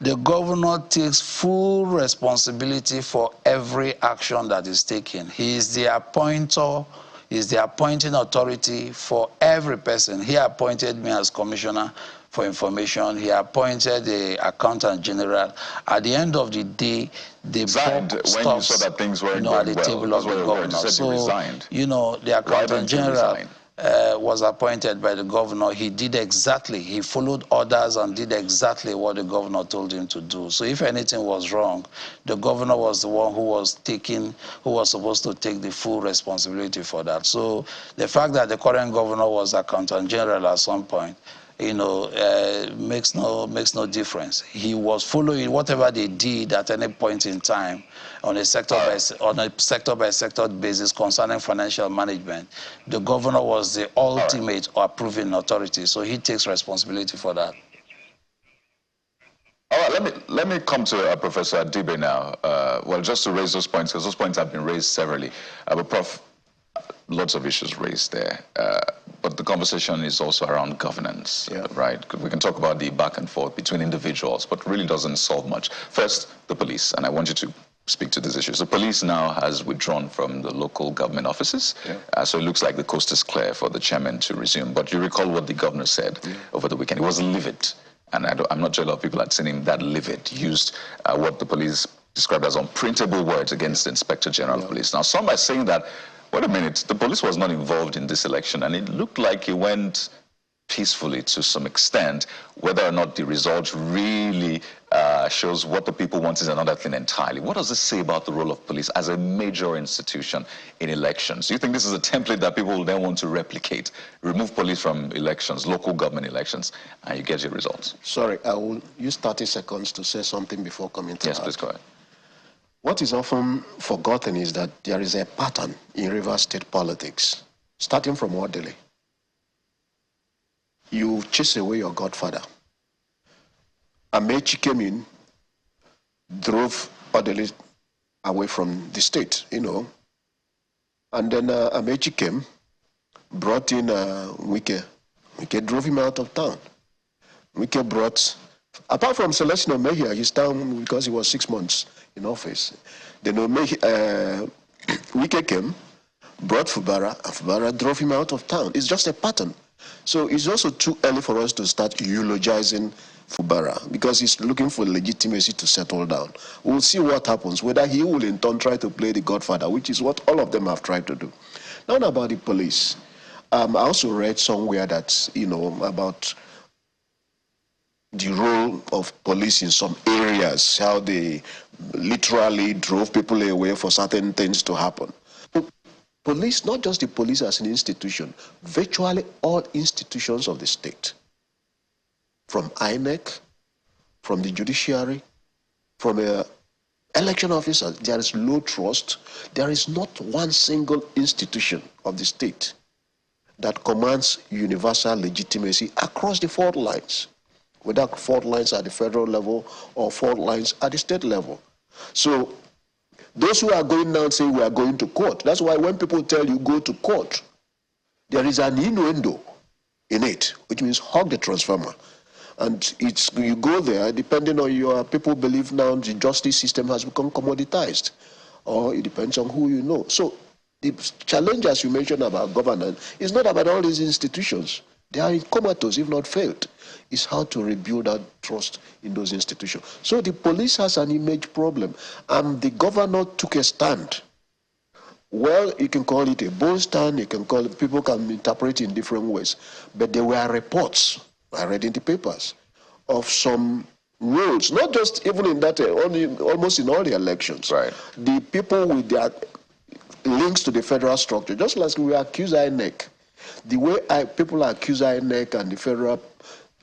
the governor takes full responsibility for every action that is taken. He is the appointer, he is the appointing authority for every person. He appointed me as commissioner for information. He appointed the accountant general. At the end of the day, the buck stops, when you saw that things weren't at the table of the governor. So, the accountant general was appointed by the governor. He did exactly, he followed orders and did exactly what the governor told him to do. So if anything was wrong, the governor was the one who was supposed to take the full responsibility for that. So the fact that the current governor was accountant general at some point, makes no difference. He was following whatever they did at any point in time on a sector by sector basis concerning financial management. The governor was the ultimate approving authority, so he takes responsibility for that. All right, let me come to Professor Adibe now. Well, just to raise those points, because those points have been raised severally. But Prof, lots of issues raised there. But the conversation is also around governance, right? We can talk about the back and forth between individuals, but really doesn't solve much. First, the police, and I want you to speak to these issues. The police now has withdrawn from the local government offices, so it looks like the coast is clear for the chairman to resume. But you recall what the governor said over the weekend. He was livid, and I'm not sure a lot of people had seen him that livid, used what the police described as unprintable words against the Inspector General of Police. Now, some are saying that, wait a minute, the police was not involved in this election, and it looked like it went peacefully to some extent. Whether or not the result really shows what the people want is another thing entirely. What does this say about the role of police as a major institution in elections? Do you think this is a template that people will then want to replicate? Remove police from elections, local government elections, and you get your results. Sorry, I will use 30 seconds to say something before coming to that. Yes, please go ahead. What is often forgotten is that there is a pattern in Rivers State politics, starting from Odele. You chase away your godfather. Amechi came in, drove Odele away from the state, And then Amechi came, brought in Wike. Wike drove him out of town. Wike brought, apart from Celestino Mejia, he's down because he was 6 months in office. Then Wike came, brought Fubara, and Fubara drove him out of town. It's just a pattern. So it's also too early for us to start eulogizing Fubara because he's looking for legitimacy to settle down. We'll see what happens, whether he will in turn try to play the godfather, which is what all of them have tried to do. Now about the police. I also read somewhere that, about the role of police in some areas, how they literally drove people away for certain things to happen. Police, not just the police as an institution, virtually all institutions of the state, from INEC, from the judiciary, from election officers, there is low trust. There is not one single institution of the state that commands universal legitimacy across the fault lines, whether fault lines at the federal level or fault lines at the state level. So those who are going now and say we are going to court, that's why when people tell you go to court, there is an innuendo in it, which means hug the transformer. And you go there, depending on your people believe now the justice system has become commoditized, or it depends on who you know. So the challenge, as you mentioned about governance, is not about all these institutions. They are comatose, if not failed. It's how to rebuild that trust in those institutions. So the police has an image problem, and the governor took a stand. Well, you can call it a bold stand, you can call it, people can interpret it in different ways, but there were reports, I read in the papers, of some rules, not just even in that, almost in all the elections. Right. The people with their links to the federal structure, just like we accuse INEC, the way people accuse INEC and the federal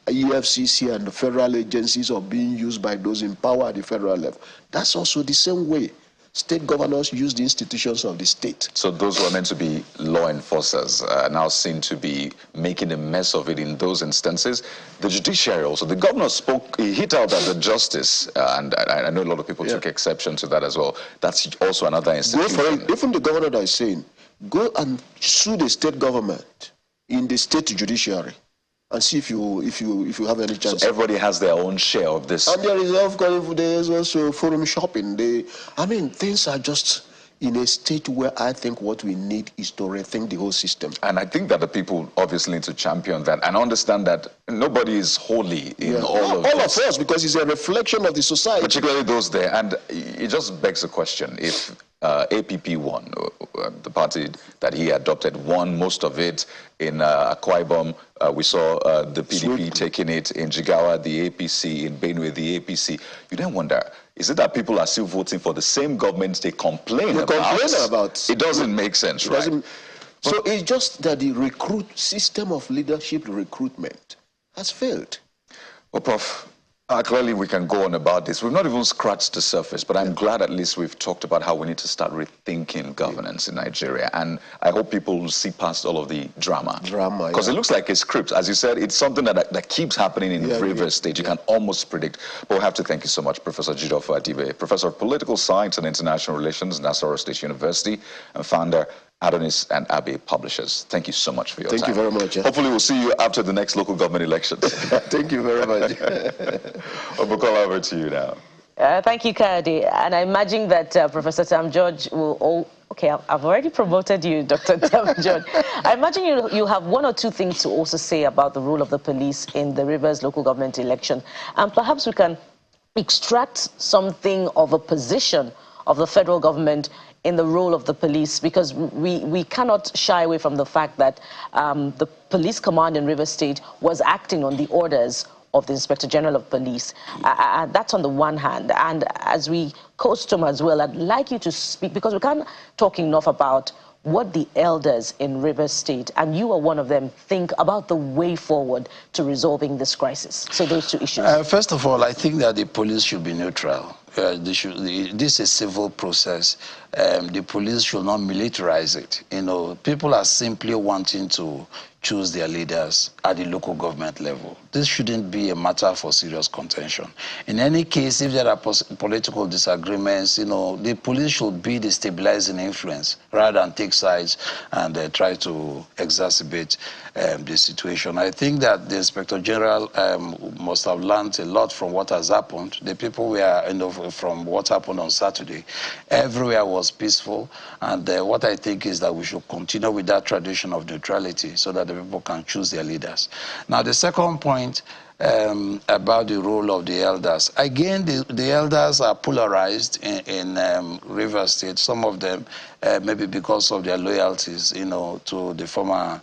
EFCC and the federal agencies of being used by those in power at the federal level, that's also the same way state governors use the institutions of the state. So those who are meant to be law enforcers are now seen to be making a mess of it in those instances. The judiciary also, the governor spoke, he hit out at the justice, and I know a lot of people took exception to that as well. That's also another institution. Go for it. Even the governor that is saying, go and sue the state government in the state judiciary and see if you have any chance. So everybody has their own share of this. And there is, of course, there is also forum shopping. Things are just in a state where I think what we need is to rethink the whole system. And I think that the people obviously need to champion that and understand that nobody is holy in all of this. All of us, because it's a reflection of the society. Particularly those there. And it just begs the question, if APP won, the party that he adopted won most of it in Akwa Ibom. We saw the PDP taking it in Jigawa, the APC, in Benue, the APC. You then wonder, is it that people are still voting for the same government they complain about? It doesn't make sense, right? So it's just that the system of leadership recruitment has failed. Well, Prof, clearly we can go on about this. We've not even scratched the surface, but I'm glad at least we've talked about how we need to start rethinking governance in Nigeria. And I hope people will see past all of the drama. Because it looks like a script. As you said, it's something that keeps happening in Rivers State. You can almost predict. But we have to thank you so much, Professor Jideofor Adibe, Professor of Political Science and International Relations, Nassau State University, and founder Adonis and Abbey Publishers. Thank you so much for your time. Thank you very much. Hopefully we'll see you after the next local government elections. Thank you very much. Obukola, over to you now. Thank you, Kadi. And I imagine that Professor Tam George will I've already promoted you, Dr. Tam George. I imagine you have one or two things to also say about the role of the police in the Rivers local government election. And perhaps we can extract something of a position of the federal government in the role of the police, because we cannot shy away from the fact that the police command in Rivers State was acting on the orders of the Inspector General of Police. That's on the one hand. And as we custom as well, I'd like you to speak, because we can't talk enough about what the elders in Rivers State, and you are one of them, think about the way forward to resolving this crisis. So those two issues. First of all, I think that the police should be neutral. This is a civil process. The police should not militarize it. You know, people are simply wanting to, choose their leaders at the local government level. This shouldn't be a matter for serious contention. In any case, if there are political disagreements, you know, the police should be the stabilizing influence rather than take sides and try to exacerbate the situation. I think that the Inspector General must have learned a lot from what has happened. The people were, you know, from what happened on Saturday, everywhere was peaceful, and what I think is that we should continue with that tradition of neutrality so that the people can choose their leaders. Now, the second point about the role of the elders. Again, the elders are polarized in Rivers State. Some of them, maybe because of their loyalties, you know, to the former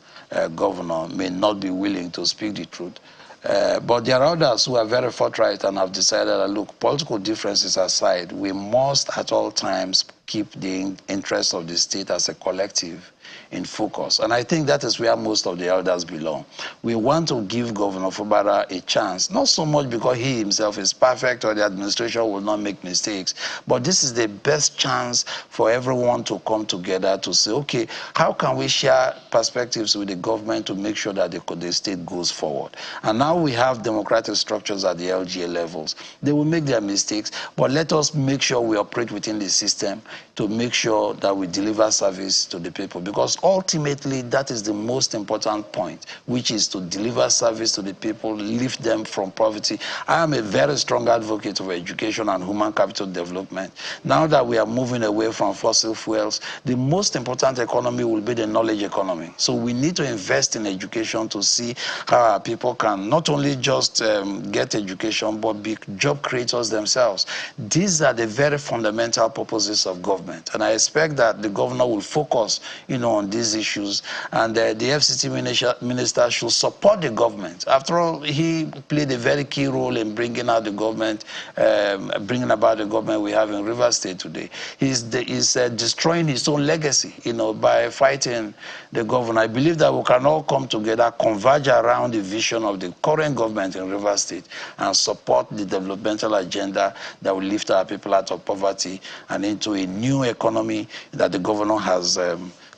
governor, may not be willing to speak the truth. But there are others who are very forthright and have decided that, look, political differences aside, we must at all times keep the interest of the state as a collective in focus. And I think that is where most of the elders belong. We want to give Governor Fubara a chance, not so much because he himself is perfect or the administration will not make mistakes, but this is the best chance for everyone to come together to say, okay, how can we share perspectives with the government to make sure that the state goes forward? And now we have democratic structures at the LGA levels. They will make their mistakes, but let us make sure we operate within the system to make sure that we deliver service to the people, because ultimately that is the most important point, which is to deliver service to the people, lift them from poverty. I am a very strong advocate of education and human capital development. Now that we are moving away from fossil fuels, the most important economy will be the knowledge economy. So we need to invest in education to see how our people can not only just get education, but be job creators themselves. These are the very fundamental purposes of government. And I expect that the governor will focus, you know, on these issues, and the FCT minister should support the government. After all, he played a very key role in bringing out the government, bringing about the government we have in Rivers State today. He's destroying his own legacy, you know, by fighting the governor. I believe that we can all come together, converge around the vision of the current government in Rivers State, and support the developmental agenda that will lift our people out of poverty and into a new economy that the governor has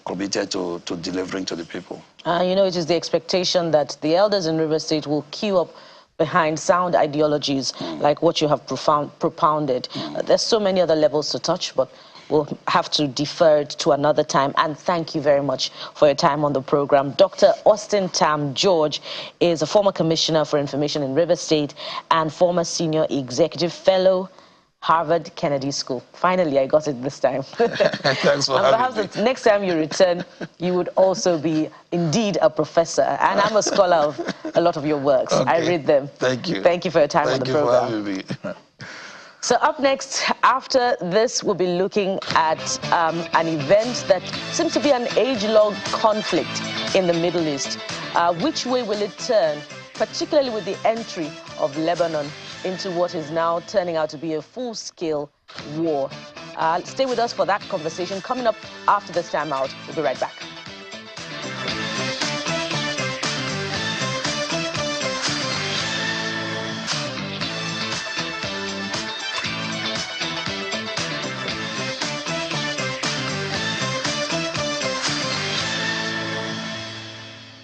committed to delivering to the people. You know, it is the expectation that the elders in Rivers State will queue up behind sound ideologies like what you have propounded. There's so many other levels to touch, but we'll have to defer it to another time. And thank you very much for your time on the program. Dr. Austin Tam George is a former commissioner for information in Rivers State and former senior executive fellow, Harvard Kennedy School. Finally, I got it this time. Thanks for having me. Perhaps the next time you return, you would also be indeed a professor. And I'm a scholar of a lot of your works. Okay. I read them. Thank you. Thank you for your time on the program. Thank you for having me. So up next, after this, we'll be looking at an event that seems to be an age-long conflict in the Middle East. Which way will it turn, particularly with the entry of Lebanon into what is now turning out to be a full-scale war? Stay with us for that conversation. Coming up after this time out, we'll be right back.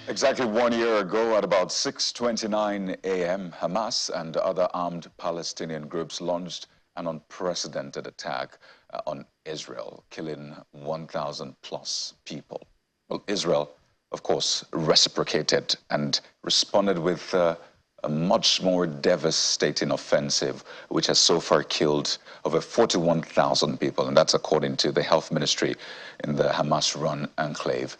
Exactly 1 year ago, at about 6:29 a.m., Hamas and other armed Palestinian groups launched an unprecedented attack on Israel, killing 1,000 plus people. Well, Israel, of course, reciprocated and responded with a much more devastating offensive, which has so far killed over 41,000 people, and that's according to the health ministry in the Hamas-run enclave.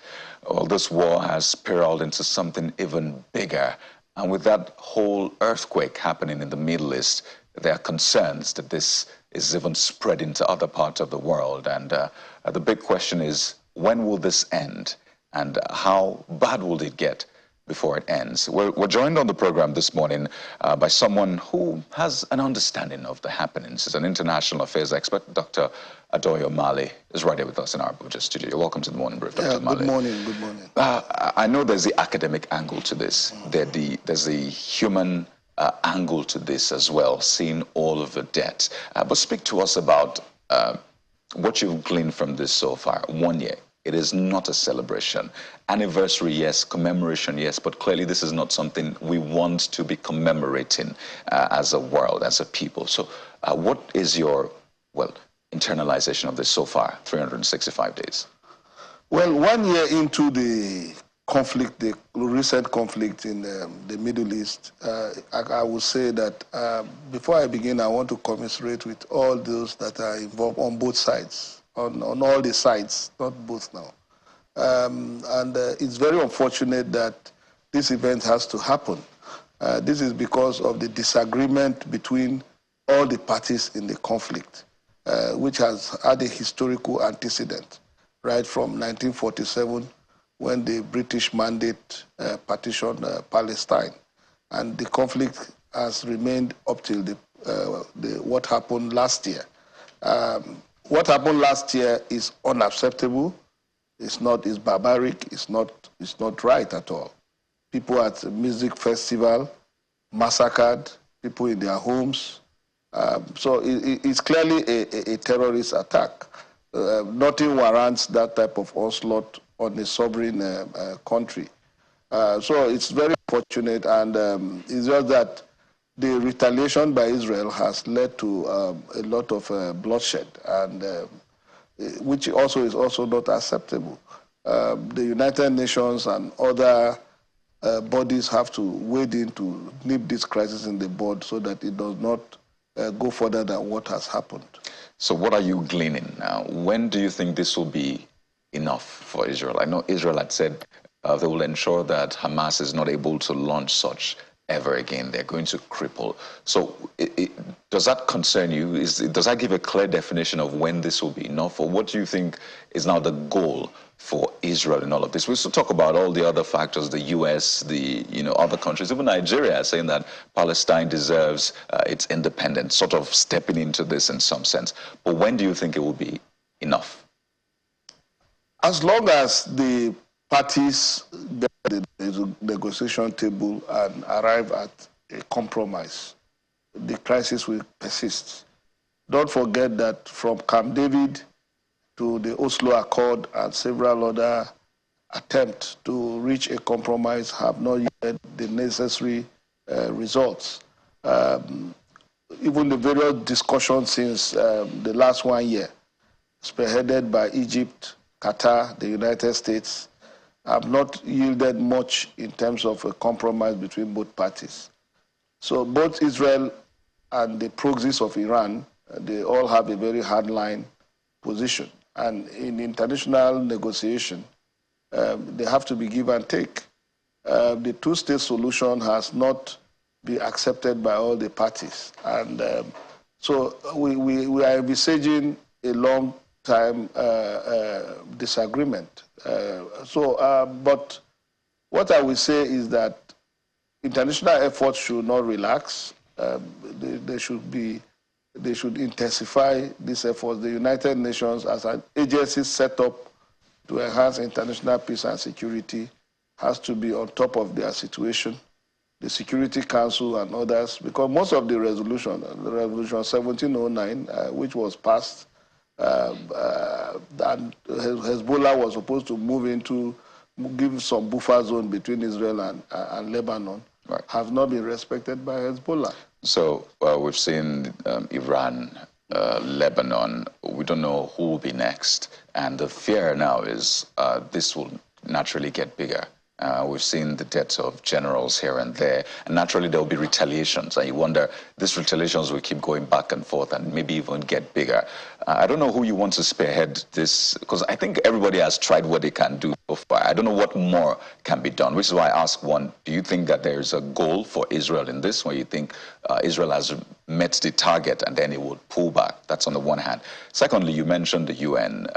Well, this war has spiraled into something even bigger, and with that whole earthquake happening in the Middle East, there are concerns that this is even spreading to other parts of the world. And the big question is, when will this end, and how bad will it get before it ends? We're joined on the program this morning by someone who has an understanding of the happenings. He's an international affairs expert. Dr. Adoyo Mali is right here with us in our Abuja studio. You're welcome to the Morning Brief, Dr. Mali. Good morning, good morning. I know there's the academic angle to this. There's the human angle to this as well, seeing all of the deaths. But speak to us about what you've gleaned from this so far, 1 year. It is not a celebration. Anniversary, yes. Commemoration, yes. But clearly this is not something we want to be commemorating as a world, as a people. So what is your, well, internalization of this so far, 365 days? Well, 1 year into the conflict, the recent conflict in the Middle East, I would say that before I begin, I want to commiserate with all those that are involved on both sides, on all the sides, not both now. And it's very unfortunate that this event has to happen. This is because of the disagreement between all the parties in the conflict, which has had a historical antecedent, right from 1947, when the British mandate partitioned Palestine. And the conflict has remained up till what happened last year. What happened last year is unacceptable. It's barbaric. It's not right at all. People at a music festival massacred, people in their homes. So it's clearly a terrorist attack. Nothing warrants that type of onslaught on a sovereign country. So it's very fortunate, and it's just that the retaliation by Israel has led to a lot of bloodshed, and which also is also not acceptable. The United Nations and other bodies have to wade in to nip this crisis in the bud so that it does not go further than what has happened. So what are you gleaning now? When do you think this will be enough for Israel? I know Israel had said they will ensure that Hamas is not able to launch such ever again. They're going to cripple. So does that concern you? Does that give a clear definition of when this will be enough? Or what do you think is now the goal for Israel in all of this? We still talk about all the other factors, the US, the other countries, even Nigeria saying that Palestine deserves its independence, sort of stepping into this in some sense. But when do you think it will be enough? As long as the parties get the negotiation table and arrive at a compromise, the crisis will persist. Don't forget that from Camp David to the Oslo Accord and several other attempts to reach a compromise have not yet the necessary results. Even the various discussions since the last 1 year, spearheaded by Egypt, Qatar, the United States, have not yielded much in terms of a compromise between both parties. So both Israel and the proxies of Iran, they all have a very hardline position. And in international negotiation, they have to be give and take. The two-state solution has not been accepted by all the parties. And so we are envisaging a long-time disagreement. But what I will say is that international efforts should not relax. They should intensify these efforts. The United Nations, as an agency set up to enhance international peace and security, has to be on top of their situation. The Security Council and others, because most of the resolution 1709, which was passed, that Hezbollah was supposed to move into, give some buffer zone between Israel and Lebanon, right, have not been respected by Hezbollah. So we've seen Iran, Lebanon. We don't know who will be next. And the fear now is this will naturally get bigger. We've seen the deaths of generals here and there, and naturally there will be retaliations. And you wonder, these retaliations will keep going back and forth and maybe even get bigger. I don't know who you want to spearhead this, because I think everybody has tried what they can do so far. I don't know what more can be done, which is why I ask one, do you think that there's a goal for Israel in this, where you think Israel has met the target and then it would pull back? That's on the one hand. Secondly, you mentioned the UN,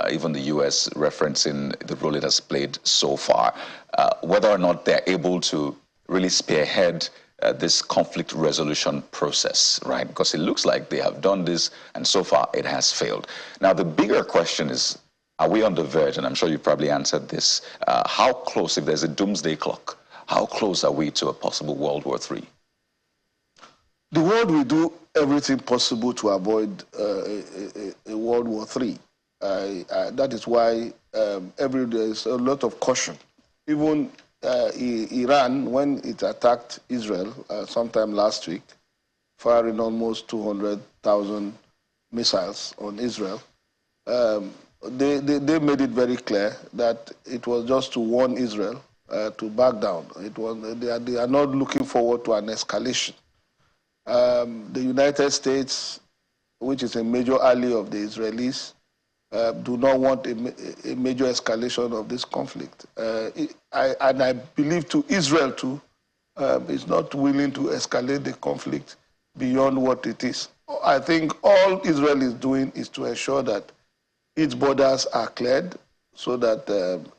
even the US referencing the role it has played so far. Whether or not they're able to really spearhead this conflict resolution process, right? Because it looks like they have done this, and so far it has failed. Now, the bigger question is, are we on the verge, and I'm sure you probably answered this, how close, if there's a doomsday clock, how close are we to a possible World War III? The world will do everything possible to avoid a World War III. That is why there is a lot of caution. Even Iran, when it attacked Israel sometime last week, firing almost 200,000 missiles on Israel, they made it very clear that it was just to warn Israel to back down. They are not looking forward to an escalation. The United States, which is a major ally of the Israelis, do not want a major escalation of this conflict. And I believe to Israel too, is not willing to escalate the conflict beyond what it is. I think all Israel is doing is to ensure that its borders are cleared so that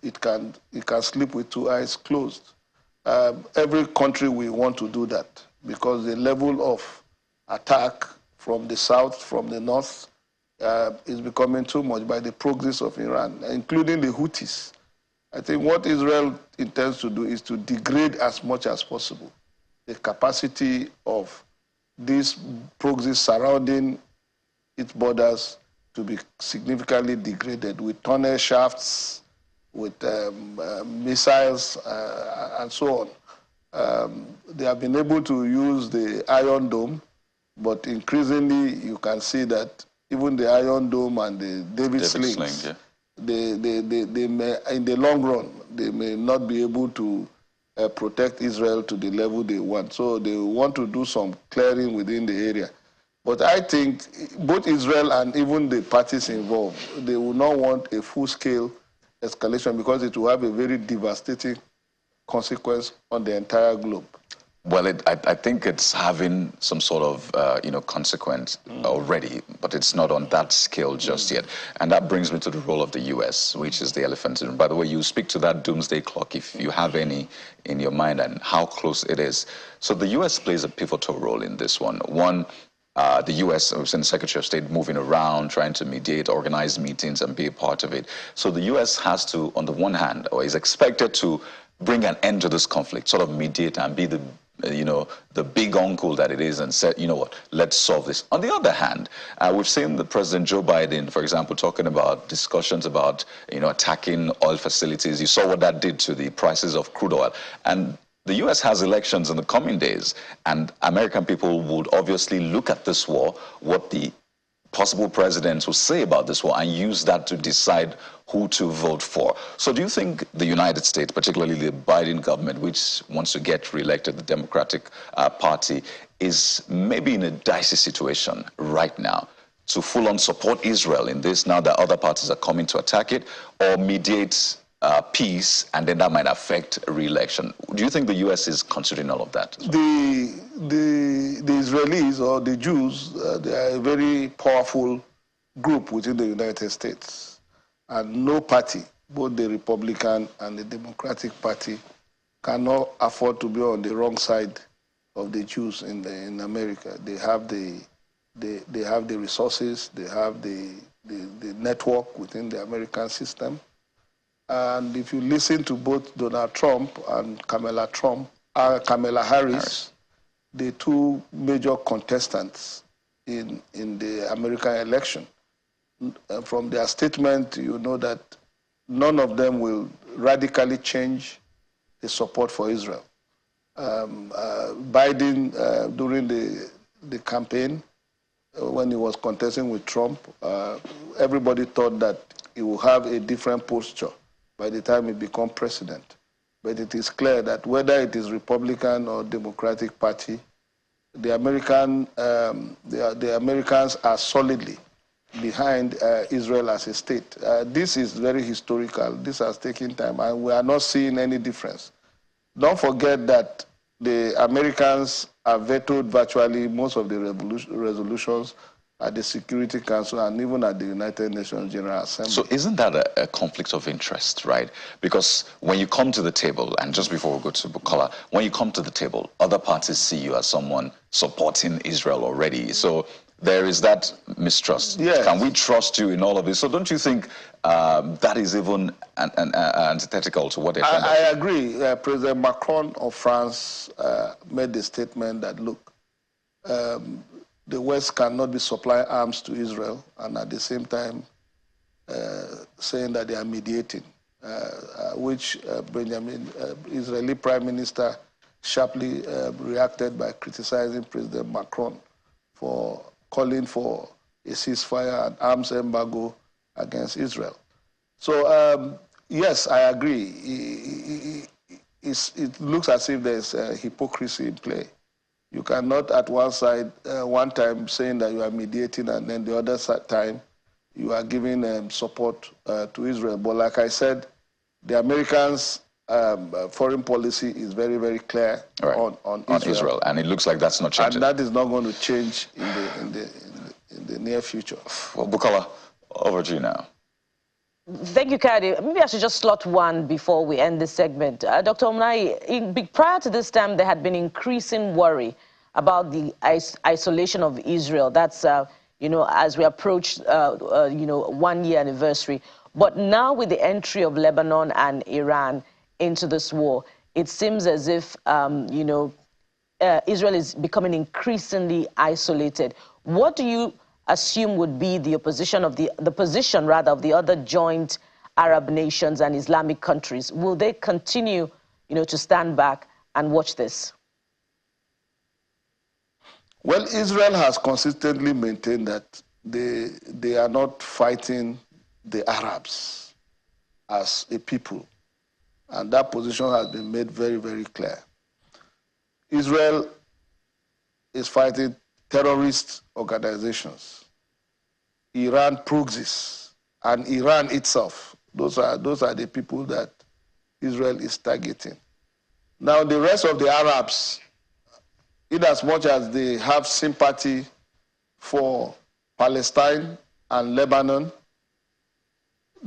it can sleep with two eyes closed. Every country will want to do that because the level of attack from the south, from the north, is becoming too much by the proxies of Iran, including the Houthis. I think what Israel intends to do is to degrade as much as possible the capacity of these proxies surrounding its borders to be significantly degraded with tunnel shafts, with missiles, and so on. They have been able to use the Iron Dome, but increasingly you can see that even the Iron Dome and the David slings, yeah. they may, in the long run, they may not be able to protect Israel to the level they want. So they want to do some clearing within the area. But I think both Israel and even the parties involved, they will not want a full-scale escalation because it will have a very devastating consequence on the entire globe. Well, I think it's having some sort of, consequence already, but it's not on that scale just yet. And that brings me to the role of the U.S., which is the elephant in the room. By the way, you speak to that doomsday clock if you have any in your mind and how close it is. So the U.S. plays a pivotal role in this one. The U.S., we've seen the Secretary of State moving around, trying to mediate, organize meetings, and be a part of it. So the U.S. has to, on the one hand, or is expected to bring an end to this conflict, sort of mediate and be the big uncle that it is and said, you know what, let's solve this. On the other hand, we've seen the President Joe Biden, for example, talking about discussions about, attacking oil facilities. You saw what that did to the prices of crude oil. And the U.S. has elections in the coming days, and American people would obviously look at this war, what the possible presidents will say about this war, and use that to decide who to vote for. So do you think the United States, particularly the Biden government, which wants to get reelected, the Democratic Party, is maybe in a dicey situation right now to full-on support Israel in this now that other parties are coming to attack it, or mediate peace, and then that might affect re-election? Do you think the U.S. is considering all of that? The Israelis or the Jews, they are a very powerful group within the United States. And no party, both the Republican and the Democratic Party, cannot afford to be on the wrong side of the Jews in America. They have the resources, they have the network within the American system. And if you listen to both Donald Trump and Kamala Harris, the two major contestants in the American election, from their statement, you know that none of them will radically change the support for Israel. Biden, during the campaign, when he was contesting with Trump, everybody thought that he would have a different posture by the time he becomes president. But it is clear that whether it is Republican or Democratic Party, the Americans are solidly behind Israel as a state. This is very historical. This has taken time, and we are not seeing any difference. Don't forget that the Americans have vetoed virtually most of the resolutions at the Security Council and even at the United Nations General Assembly. So isn't that a conflict of interest, right? Because when you come to the table, and just before we go to Bukola, when you come to the table, other parties see you as someone supporting Israel already. So there is that mistrust. Yes. Can we trust you in all of this? So don't you think that is even antithetical to what they're trying to do? I agree. President Macron of France made the statement that, look, the West cannot be supplying arms to Israel and at the same time saying that they are mediating, which Israeli Prime Minister sharply reacted by criticizing President Macron for calling for a ceasefire and arms embargo against Israel. So, yes, I agree. It looks as if there's hypocrisy in play. You cannot at one side, one time saying that you are mediating, and then the other time you are giving support to Israel. But like I said, the Americans' foreign policy is very, very clear on Israel. And it looks like that's not changing. And that is not going to change in the near future. Well, Bukola, over to you now. Thank you, Kadi. Maybe I should just slot one before we end this segment. Dr. Omnai, prior to this time, there had been increasing worry about the isolation of Israel. That's, as we approach, 1 year anniversary. But now with the entry of Lebanon and Iran into this war, it seems as if, Israel is becoming increasingly isolated. What do you assume would be the position of the other joint Arab nations and Islamic countries? Will they continue, to stand back and watch this? Well, Israel has consistently maintained that they are not fighting the Arabs as a people. And that position has been made very, very clear. Israel is fighting terrorist organizations, Iran proxies, and Iran itself. Those are the people that Israel is targeting. Now, the rest of the Arabs, in as much as they have sympathy for Palestine and Lebanon,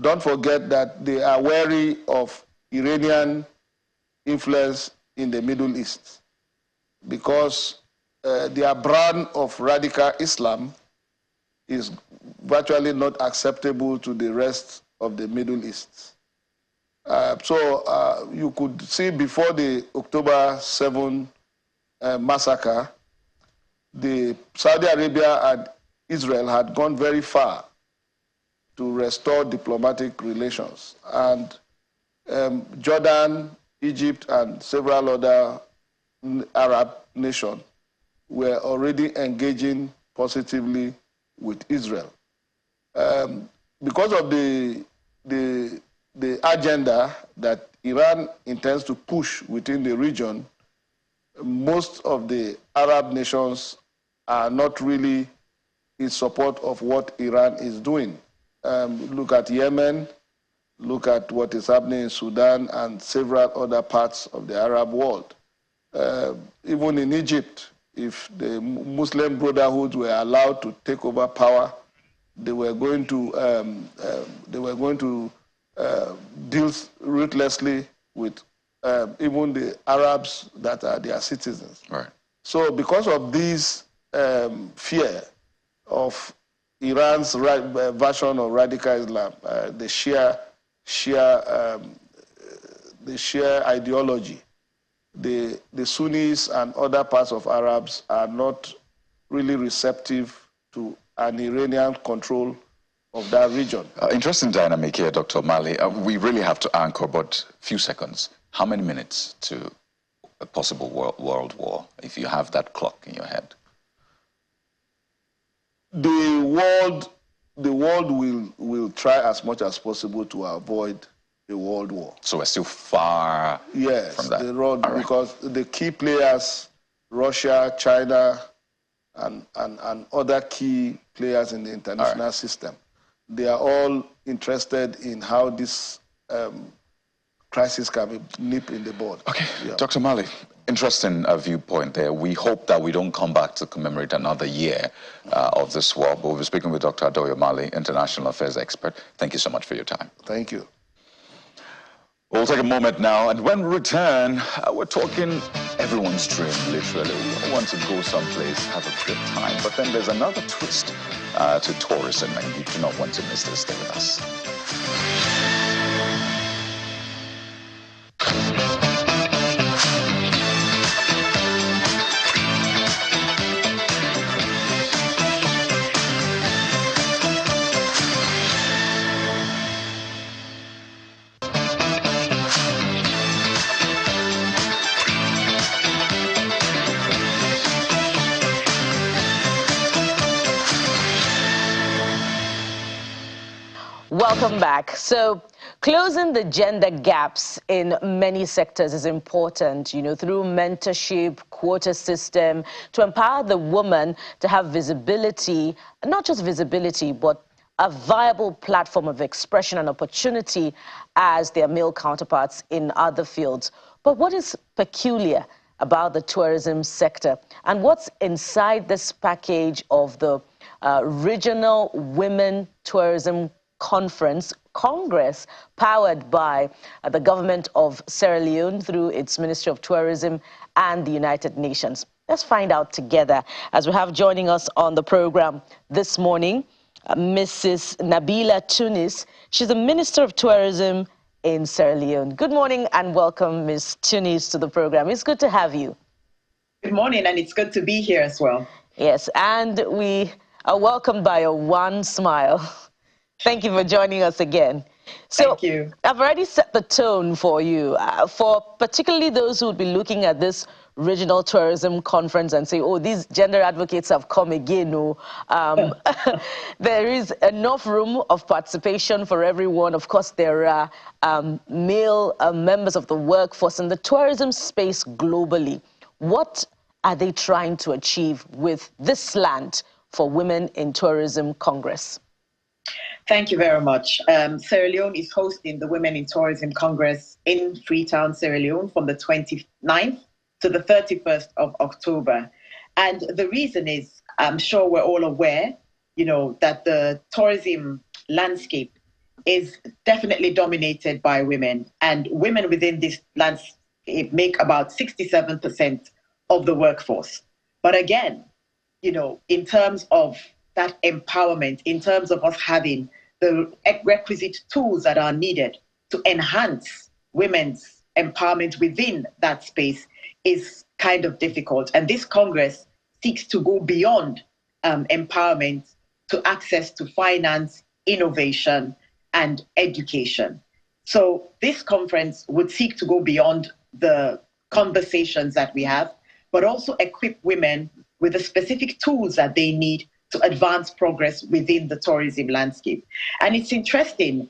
don't forget that they are wary of Iranian influence in the Middle East, because their brand of radical Islam is virtually not acceptable to the rest of the Middle East. So you could see before the October 7 massacre, Saudi Arabia and Israel had gone very far to restore diplomatic relations. And Jordan, Egypt, and several other Arab nations were already engaging positively with Israel. Because of the agenda that Iran intends to push within the region, most of the Arab nations are not really in support of what Iran is doing. Look at Yemen, look at what is happening in Sudan and several other parts of the Arab world. Even in Egypt, if the Muslim Brotherhood were allowed to take over power, they were going to deal ruthlessly with even the Arabs that are their citizens. Right. So because of this fear of Iran's version of radical Islam, the Shia ideology, the Sunnis and other parts of Arabs are not really receptive to an Iranian control of that region. Interesting dynamic here, Dr. Mali. We really have to anchor, but few seconds. How many minutes to a possible world war, if you have that clock in your head? The world will try as much as possible to avoid a world war. So we're still far from that. Yes, because the key players, Russia, China, and other key players in the international system, they are all interested in how this crisis can be nipped in the bud. Okay, yeah. Dr. Mali, interesting viewpoint there. We hope that we don't come back to commemorate another year of this war, but we'll be speaking with Dr. Adoyo Mali, international affairs expert. Thank you so much for your time. Thank you. We'll take a moment now, and when we return, we're talking everyone's dream, literally. We want to go someplace, have a good time, but then there's another twist to tourism, and you do not want to miss this. Stay with us. Welcome back. So closing the gender gaps in many sectors is important, through mentorship, quota system, to empower the woman to have visibility, not just visibility, but a viable platform of expression and opportunity as their male counterparts in other fields. But what is peculiar about the tourism sector, and what's inside this package of the Regional Women Tourism Congress, powered by the government of Sierra Leone through its Ministry of Tourism and the United Nations? Let's find out together as we have joining us on the program this morning, Mrs. Nabila Tunis. She's the Minister of Tourism in Sierra Leone. Good morning and welcome, Ms. Tunis, to the program. It's good to have you. Good morning, and it's good to be here as well. Yes, and we are welcomed by a wan smile. Thank you for joining us again. So, thank you. I've already set the tone for you, for particularly those who would be looking at this regional tourism conference and say, oh, these gender advocates have come again. There is enough room of participation for everyone. Of course, there are male members of the workforce in the tourism space globally. What are they trying to achieve with this slant for Women in Tourism Congress? Thank you very much. Sierra Leone is hosting the Women in Tourism Congress in Freetown, Sierra Leone from the 29th to the 31st of October. And the reason is, I'm sure we're all aware, that the tourism landscape is definitely dominated by women. And women within this landscape make about 67% of the workforce. But again, in terms of that empowerment, in terms of us having the requisite tools that are needed to enhance women's empowerment within that space is kind of difficult. And this Congress seeks to go beyond empowerment to access to finance, innovation, and education. So this conference would seek to go beyond the conversations that we have, but also equip women with the specific tools that they need to advance progress within the tourism landscape. And it's interesting,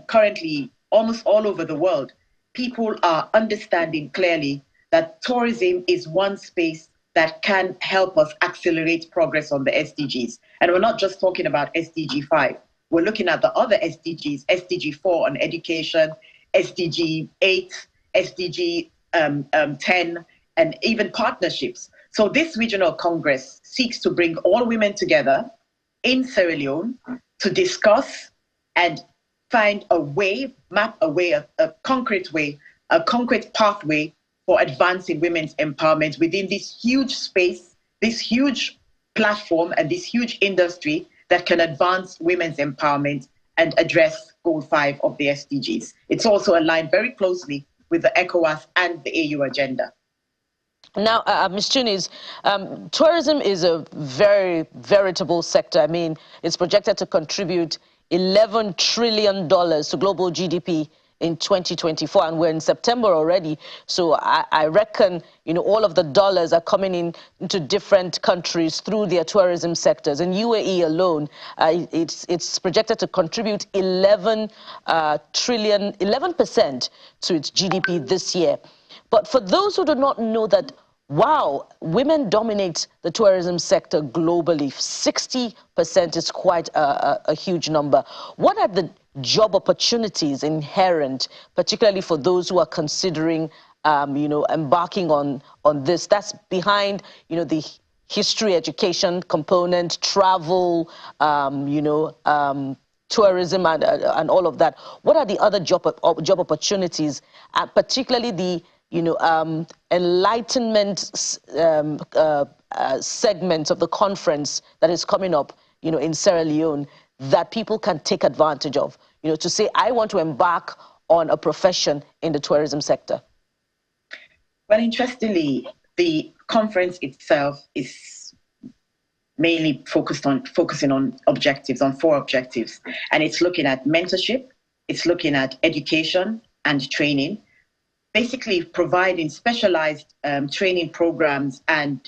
currently, almost all over the world, people are understanding clearly that tourism is one space that can help us accelerate progress on the SDGs. And we're not just talking about SDG 5. We're looking at the other SDGs, SDG 4 on education, SDG 8, SDG 10, and even partnerships. So this regional congress seeks to bring all women together in Sierra Leone to discuss and find a way, map a way, a concrete pathway for advancing women's empowerment within this huge space, this huge platform, and this huge industry that can advance women's empowerment and address Goal 5 of the SDGs. It's also aligned very closely with the ECOWAS and the AU agenda. Now, Ms. Tunis, tourism is a very veritable sector. I mean, it's projected to contribute $11 trillion to global GDP in 2024, and we're in September already. So I reckon, all of the dollars are coming into different countries through their tourism sectors. In UAE alone, it's projected to contribute 11% to its GDP this year. But for those who do not know that, wow, women dominate the tourism sector globally, 60% is quite a huge number. What are the job opportunities inherent, particularly for those who are considering, embarking on this? That's behind, the history education component, travel, tourism, and all of that. What are the other job opportunities, particularly the enlightenment segment of the conference that is coming up, in Sierra Leone, that people can take advantage of, to say, I want to embark on a profession in the tourism sector? Well, interestingly, the conference itself is mainly focusing on objectives, on 4 objectives. And it's looking at mentorship, it's looking at education and training, basically providing specialized training programs and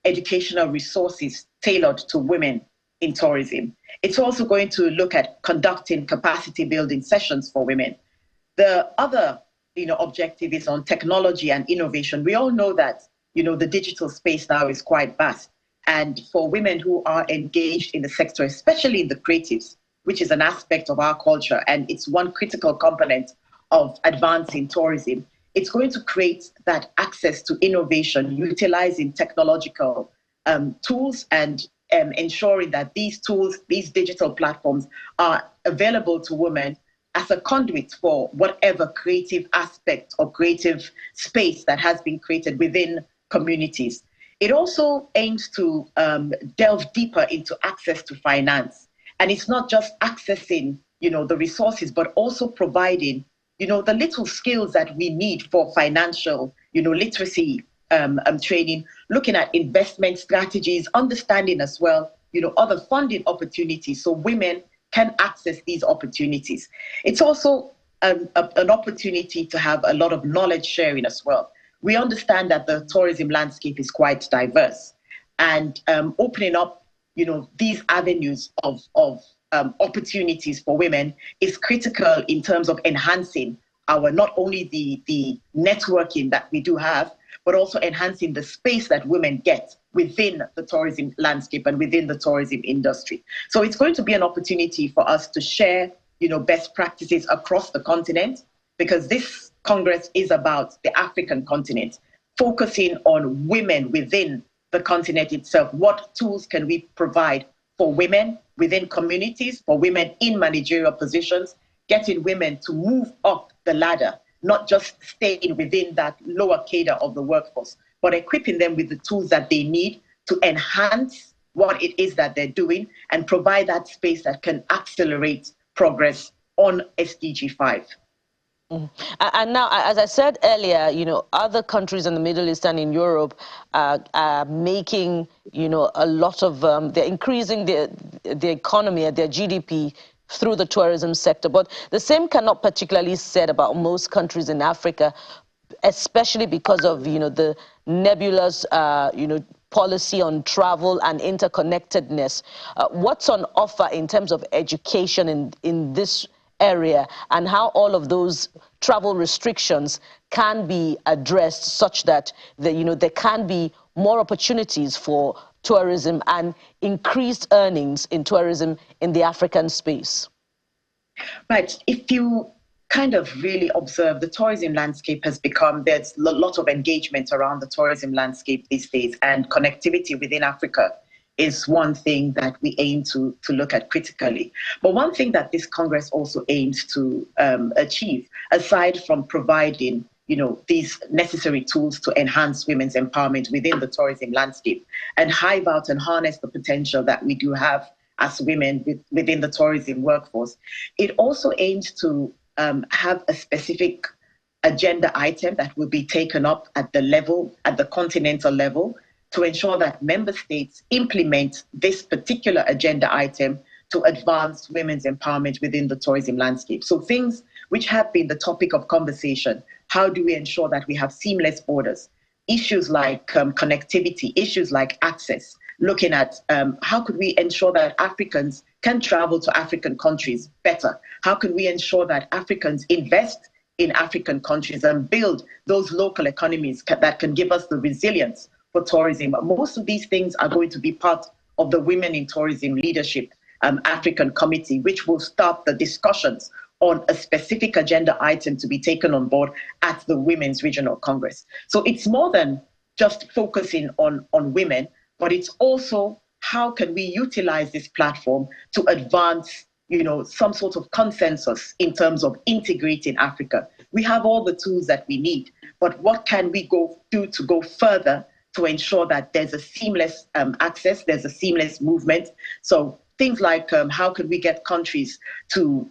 educational resources tailored to women in tourism. It's also going to look at conducting capacity building sessions for women. The other objective is on technology and innovation. We all know that the digital space now is quite vast. And for women who are engaged in the sector, especially in the creatives, which is an aspect of our culture, and it's one critical component of advancing tourism, it's going to create that access to innovation, utilizing technological tools and ensuring that these tools, these digital platforms are available to women as a conduit for whatever creative aspect or creative space that has been created within communities. It also aims to delve deeper into access to finance. And it's not just accessing, the resources, but also providing, the little skills that we need for financial, literacy training, looking at investment strategies, understanding as well, other funding opportunities so women can access these opportunities. It's also an opportunity to have a lot of knowledge sharing as well. We understand that the tourism landscape is quite diverse, and opening up, these avenues of opportunities for women is critical in terms of enhancing our, not only the networking that we do have, but also enhancing the space that women get within the tourism landscape and within the tourism industry. So it's going to be an opportunity for us to share, best practices across the continent, because this Congress is about the African continent, focusing on women within the continent itself. What tools can we provide for women within communities, for women in managerial positions, getting women to move up the ladder, not just staying within that lower cadre of the workforce, but equipping them with the tools that they need to enhance what it is that they're doing and provide that space that can accelerate progress on SDG 5. And now, as I said earlier, other countries in the Middle East and in Europe are making, a lot of, they're increasing the economy, their GDP through the tourism sector. But the same cannot particularly said about most countries in Africa, especially because of, the nebulous, policy on travel and interconnectedness. What's on offer in terms of education in this area, and how all of those travel restrictions can be addressed such that there can be more opportunities for tourism and increased earnings in tourism in the African space? Right. If you kind of really observe, the tourism landscape has become, there's a lot of engagement around the tourism landscape these days, and connectivity within Africa is one thing that we aim to look at critically. But one thing that this Congress also aims to achieve, aside from providing these necessary tools to enhance women's empowerment within the tourism landscape and hive out and harness the potential that we do have as women within the tourism workforce, it also aims to have a specific agenda item that will be taken up at the continental level, to ensure that member states implement this particular agenda item to advance women's empowerment within the tourism landscape. So things which have been the topic of conversation: how do we ensure that we have seamless borders? Issues like connectivity, issues like access, looking at how could we ensure that Africans can travel to African countries better? How can we ensure that Africans invest in African countries and build those local economies that can give us the resilience for tourism? Most of these things are going to be part of the Women in Tourism Leadership African Committee, which will start the discussions on a specific agenda item to be taken on board at the Women's Regional Congress. So it's more than just focusing on women, but it's also how can we utilize this platform to advance, some sort of consensus in terms of integrating Africa. We have all the tools that we need, but what can we do to go further to ensure that there's a seamless access, there's a seamless movement? So things like how can we get countries to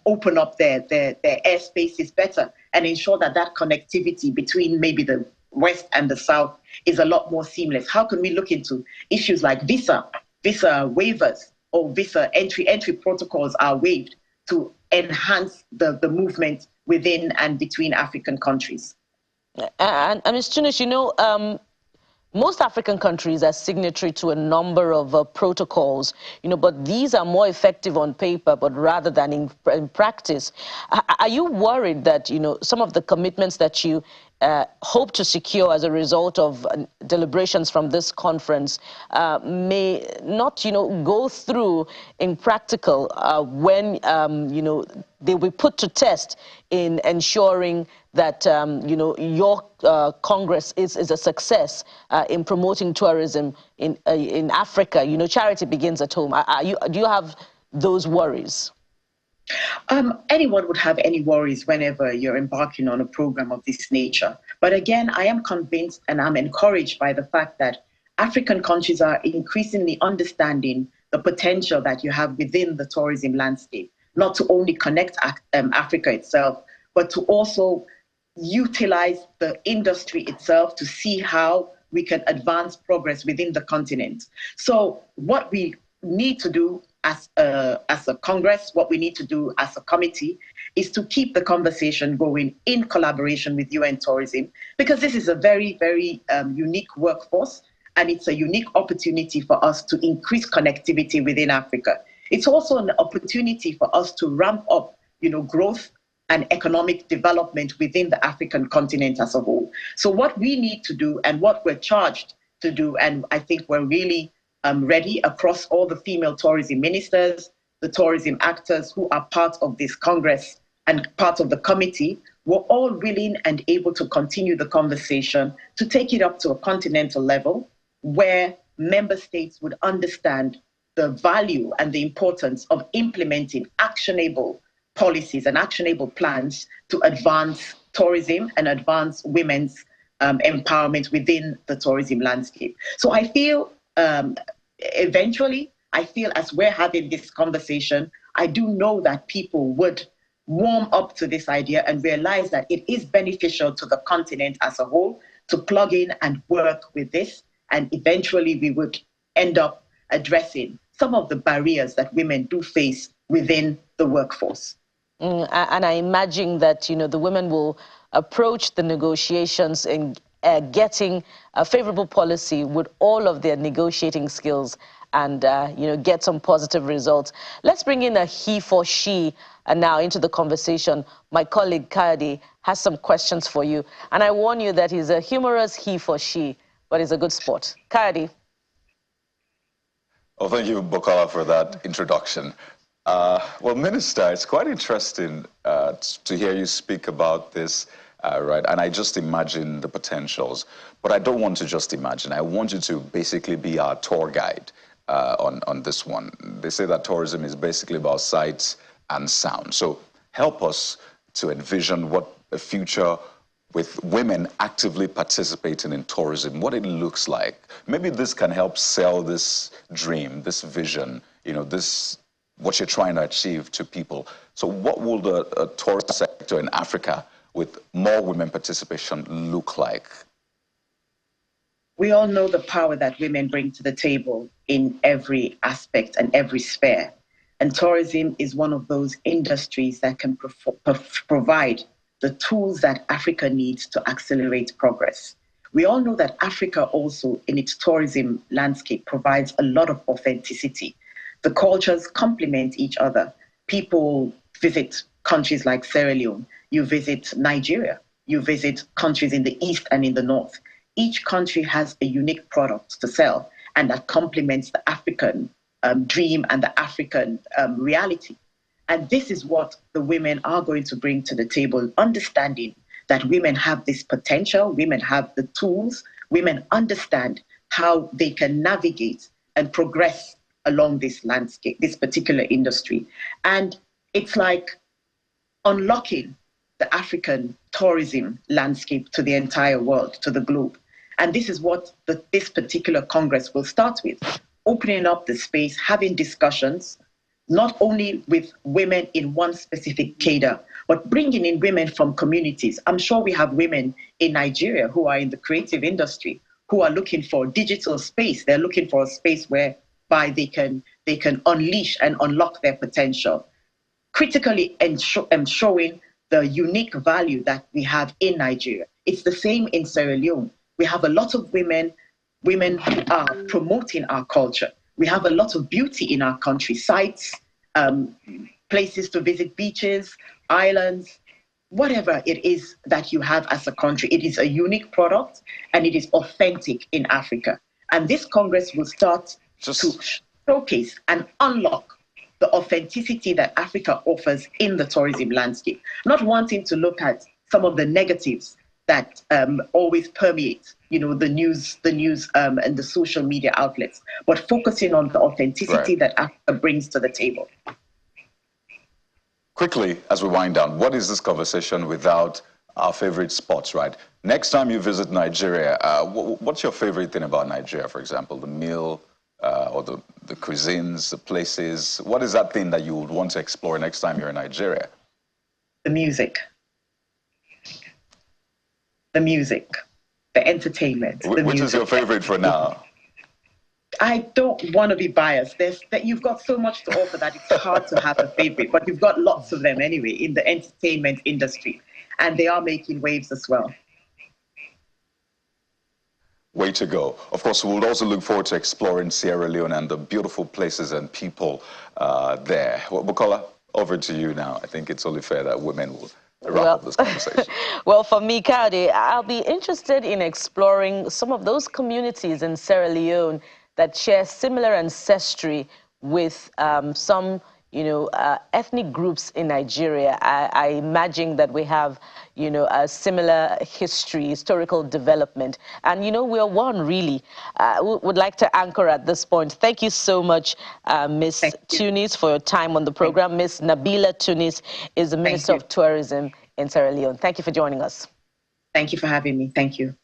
open up their airspaces better and ensure that connectivity between maybe the West and the South is a lot more seamless? How can we look into issues like visa waivers, or visa entry protocols are waived to enhance the movement within and between African countries? And Ms. Tunis, most African countries are signatory to a number of protocols, but these are more effective on paper, but rather than in practice. Are you worried that, some of the commitments that you hope to secure as a result of deliberations from this conference may not, go through in practical when, they will be put to test in ensuring that, your Congress is a success in promoting tourism in Africa? Charity begins at home. Do you have those worries? Anyone would have any worries whenever you're embarking on a program of this nature. But again, I am convinced and I'm encouraged by the fact that African countries are increasingly understanding the potential that you have within the tourism landscape, not to only connect Africa itself, but to also utilize the industry itself to see how we can advance progress within the continent. So what we need to do as a Congress, what we need to do as a committee is to keep the conversation going in collaboration with UN Tourism, because this is a very, very unique workforce, and it's a unique opportunity for us to increase connectivity within Africa. It's also an opportunity for us to ramp up, growth and economic development within the African continent as a whole. So what we need to do and what we're charged to do, and I think we're really ready across all the female tourism ministers, the tourism actors who are part of this Congress and part of the committee, we're all willing and able to continue the conversation to take it up to a continental level where member states would understand the value and the importance of implementing actionable policies and actionable plans to advance tourism and advance women's empowerment within the tourism landscape. So I feel eventually, as we're having this conversation, I do know that people would warm up to this idea and realize that it is beneficial to the continent as a whole to plug in and work with this. And eventually we would end up addressing some of the barriers that women do face within the workforce. And I imagine that, the women will approach the negotiations in getting a favorable policy with all of their negotiating skills and, get some positive results. Let's bring in a he for she now into the conversation. My colleague Kadi has some questions for you. And I warn you that he's a humorous he for she, but he's a good sport. Kadi. Well, thank you, Bukola, for that introduction. Well, Minister, it's quite interesting to hear you speak about this, right? And I just imagine the potentials. But I don't want to just imagine. I want you to basically be our tour guide on this one. They say that tourism is basically about sights and sound. So help us to envision what a future with women actively participating in tourism, what it looks like. Maybe this can help sell this dream, this vision, this what you're trying to achieve to people. So what will the tourist sector in Africa with more women participation look like? We all know the power that women bring to the table in every aspect and every sphere. And tourism is one of those industries that can provide the tools that Africa needs to accelerate progress. We all know that Africa also, in its tourism landscape, provides a lot of authenticity. The cultures complement each other. People visit countries like Sierra Leone. You visit Nigeria. You visit countries in the east and in the north. Each country has a unique product to sell, and that complements the African dream and the African reality. And this is what the women are going to bring to the table, understanding that women have this potential, women have the tools, women understand how they can navigate and progress along this landscape, this particular industry. And it's like unlocking the African tourism landscape to the entire world, to the globe. And this is what this particular Congress will start with, opening up the space, having discussions, not only with women in one specific cadre, but bringing in women from communities. I'm sure we have women in Nigeria who are in the creative industry, who are looking for digital space. They're looking for a space whereby they can unleash and unlock their potential, critically showing the unique value that we have in Nigeria. It's the same in Sierra Leone. We have a lot of women women are promoting our culture. We have a lot of beauty in our country, sites, places to visit, beaches, islands, whatever it is that you have as a country. It is a unique product and it is authentic in Africa. And this Congress will start to showcase and unlock the authenticity that Africa offers in the tourism landscape, not wanting to look at some of the negatives that always permeate, the news and the social media outlets, but focusing on the authenticity that Africa brings to the table. Quickly, as we wind down, what is this conversation without our favorite spots, right? Next time you visit Nigeria, what's your favorite thing about Nigeria, for example? The meal or the cuisines, the places? What is that thing that you would want to explore next time you're in Nigeria? The music. The music. The entertainment. Which is your favorite for now? I don't want to be biased. You've got so much to offer that it's hard to have a favorite, but you've got lots of them anyway in the entertainment industry, and they are making waves as well. Way to go. Of course, we would also look forward to exploring Sierra Leone and the beautiful places and people there. Well, Bukola, over to you now. I think it's only fair that women will wrap up this conversation. Well, for me, Kade, I'll be interested in exploring some of those communities in Sierra Leone that share similar ancestry with some, ethnic groups in Nigeria. I imagine that we have, a similar history, historical development. And, we're one, really. Would like to anchor at this point. Thank you so much, Ms. Tunis, for your time on the program. Ms. Nabila Tunis is the Minister of Tourism in Sierra Leone. Thank you for joining us. Thank you for having me. Thank you.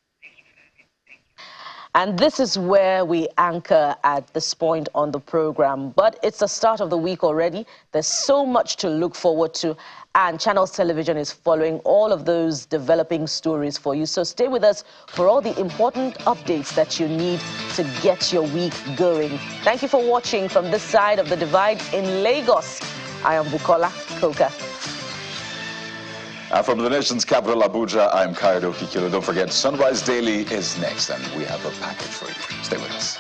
And this is where we anchor at this point on the program. But it's the start of the week already. There's so much to look forward to. And Channels Television is following all of those developing stories for you. So stay with us for all the important updates that you need to get your week going. Thank you for watching from this side of the divide in Lagos. I am Bukola Koka. From the nation's capital, Abuja, I'm Kayode Okikilo. Don't forget, Sunrise Daily is next, and we have a package for you. Stay with us.